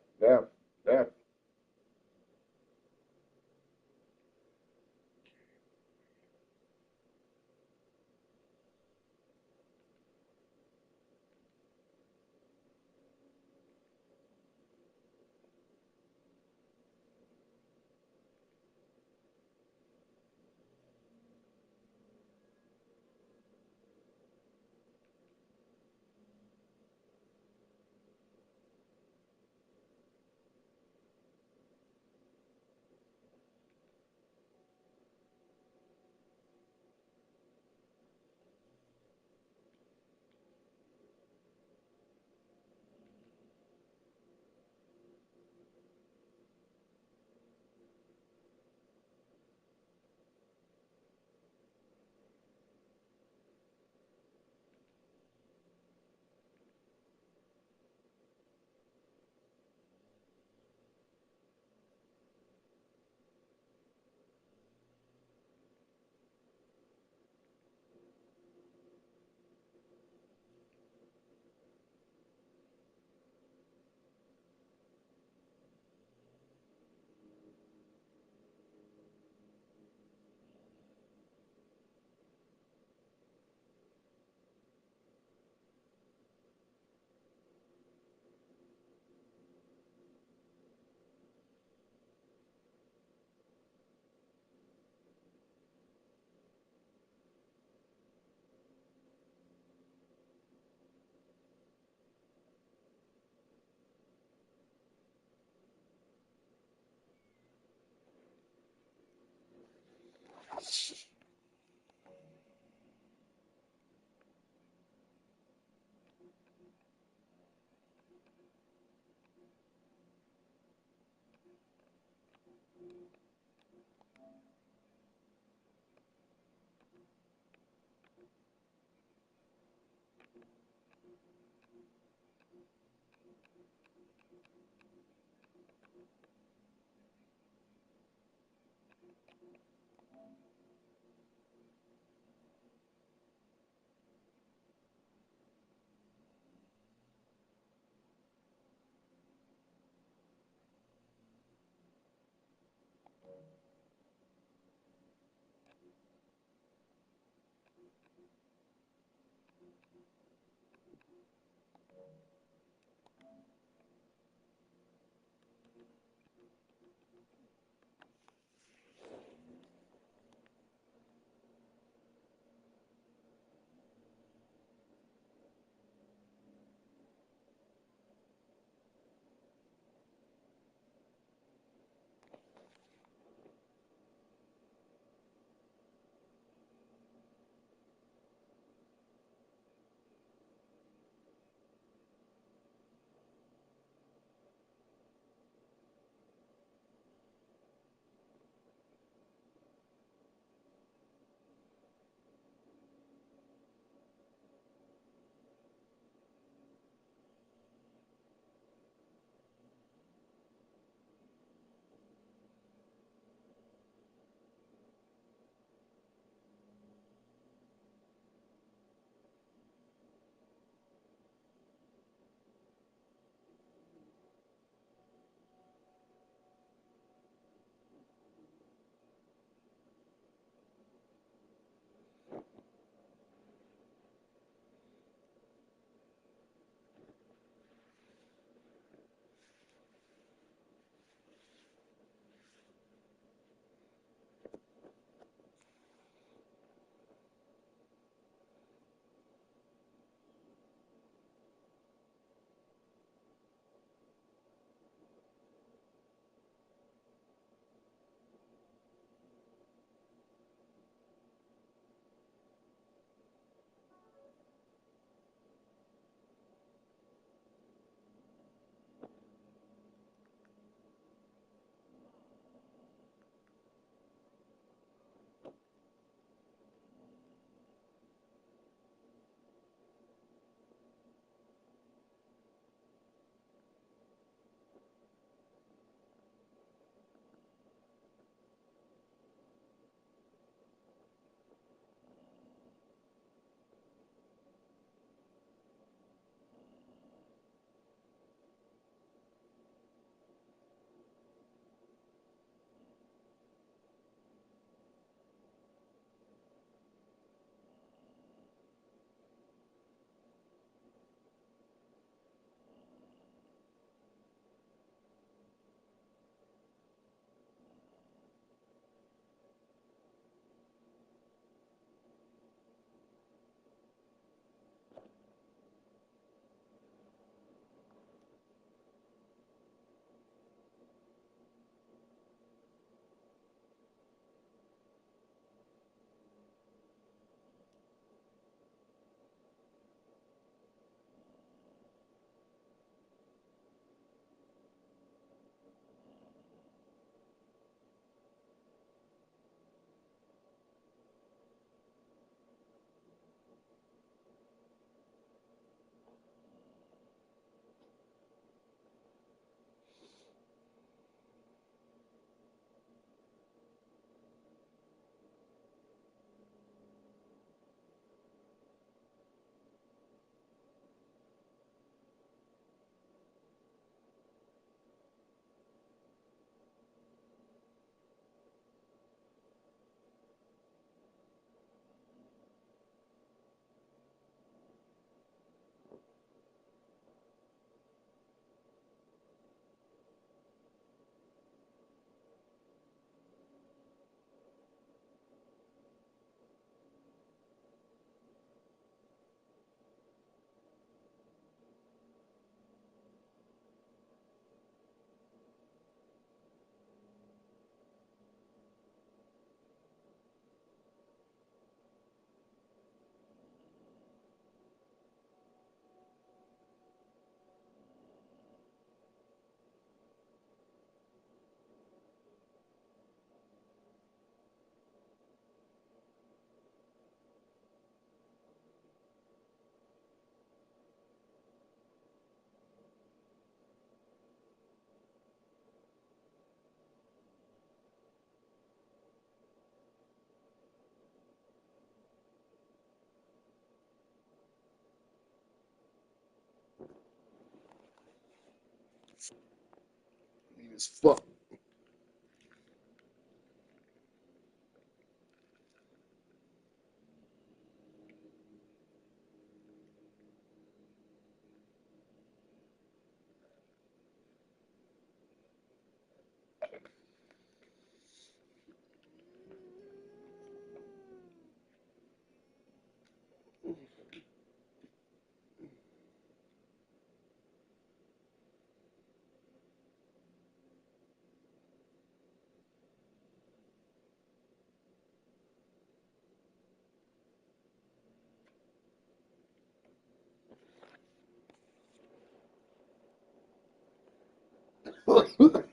Mean as fuck.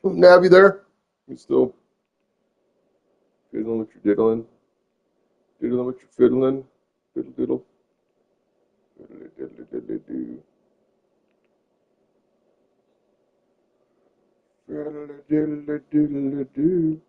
Nav, you there? You still fiddling with your diddling? Diddling with your fiddling? Diddle diddle. Diddly diddly diddly do. Diddly diddly diddly do.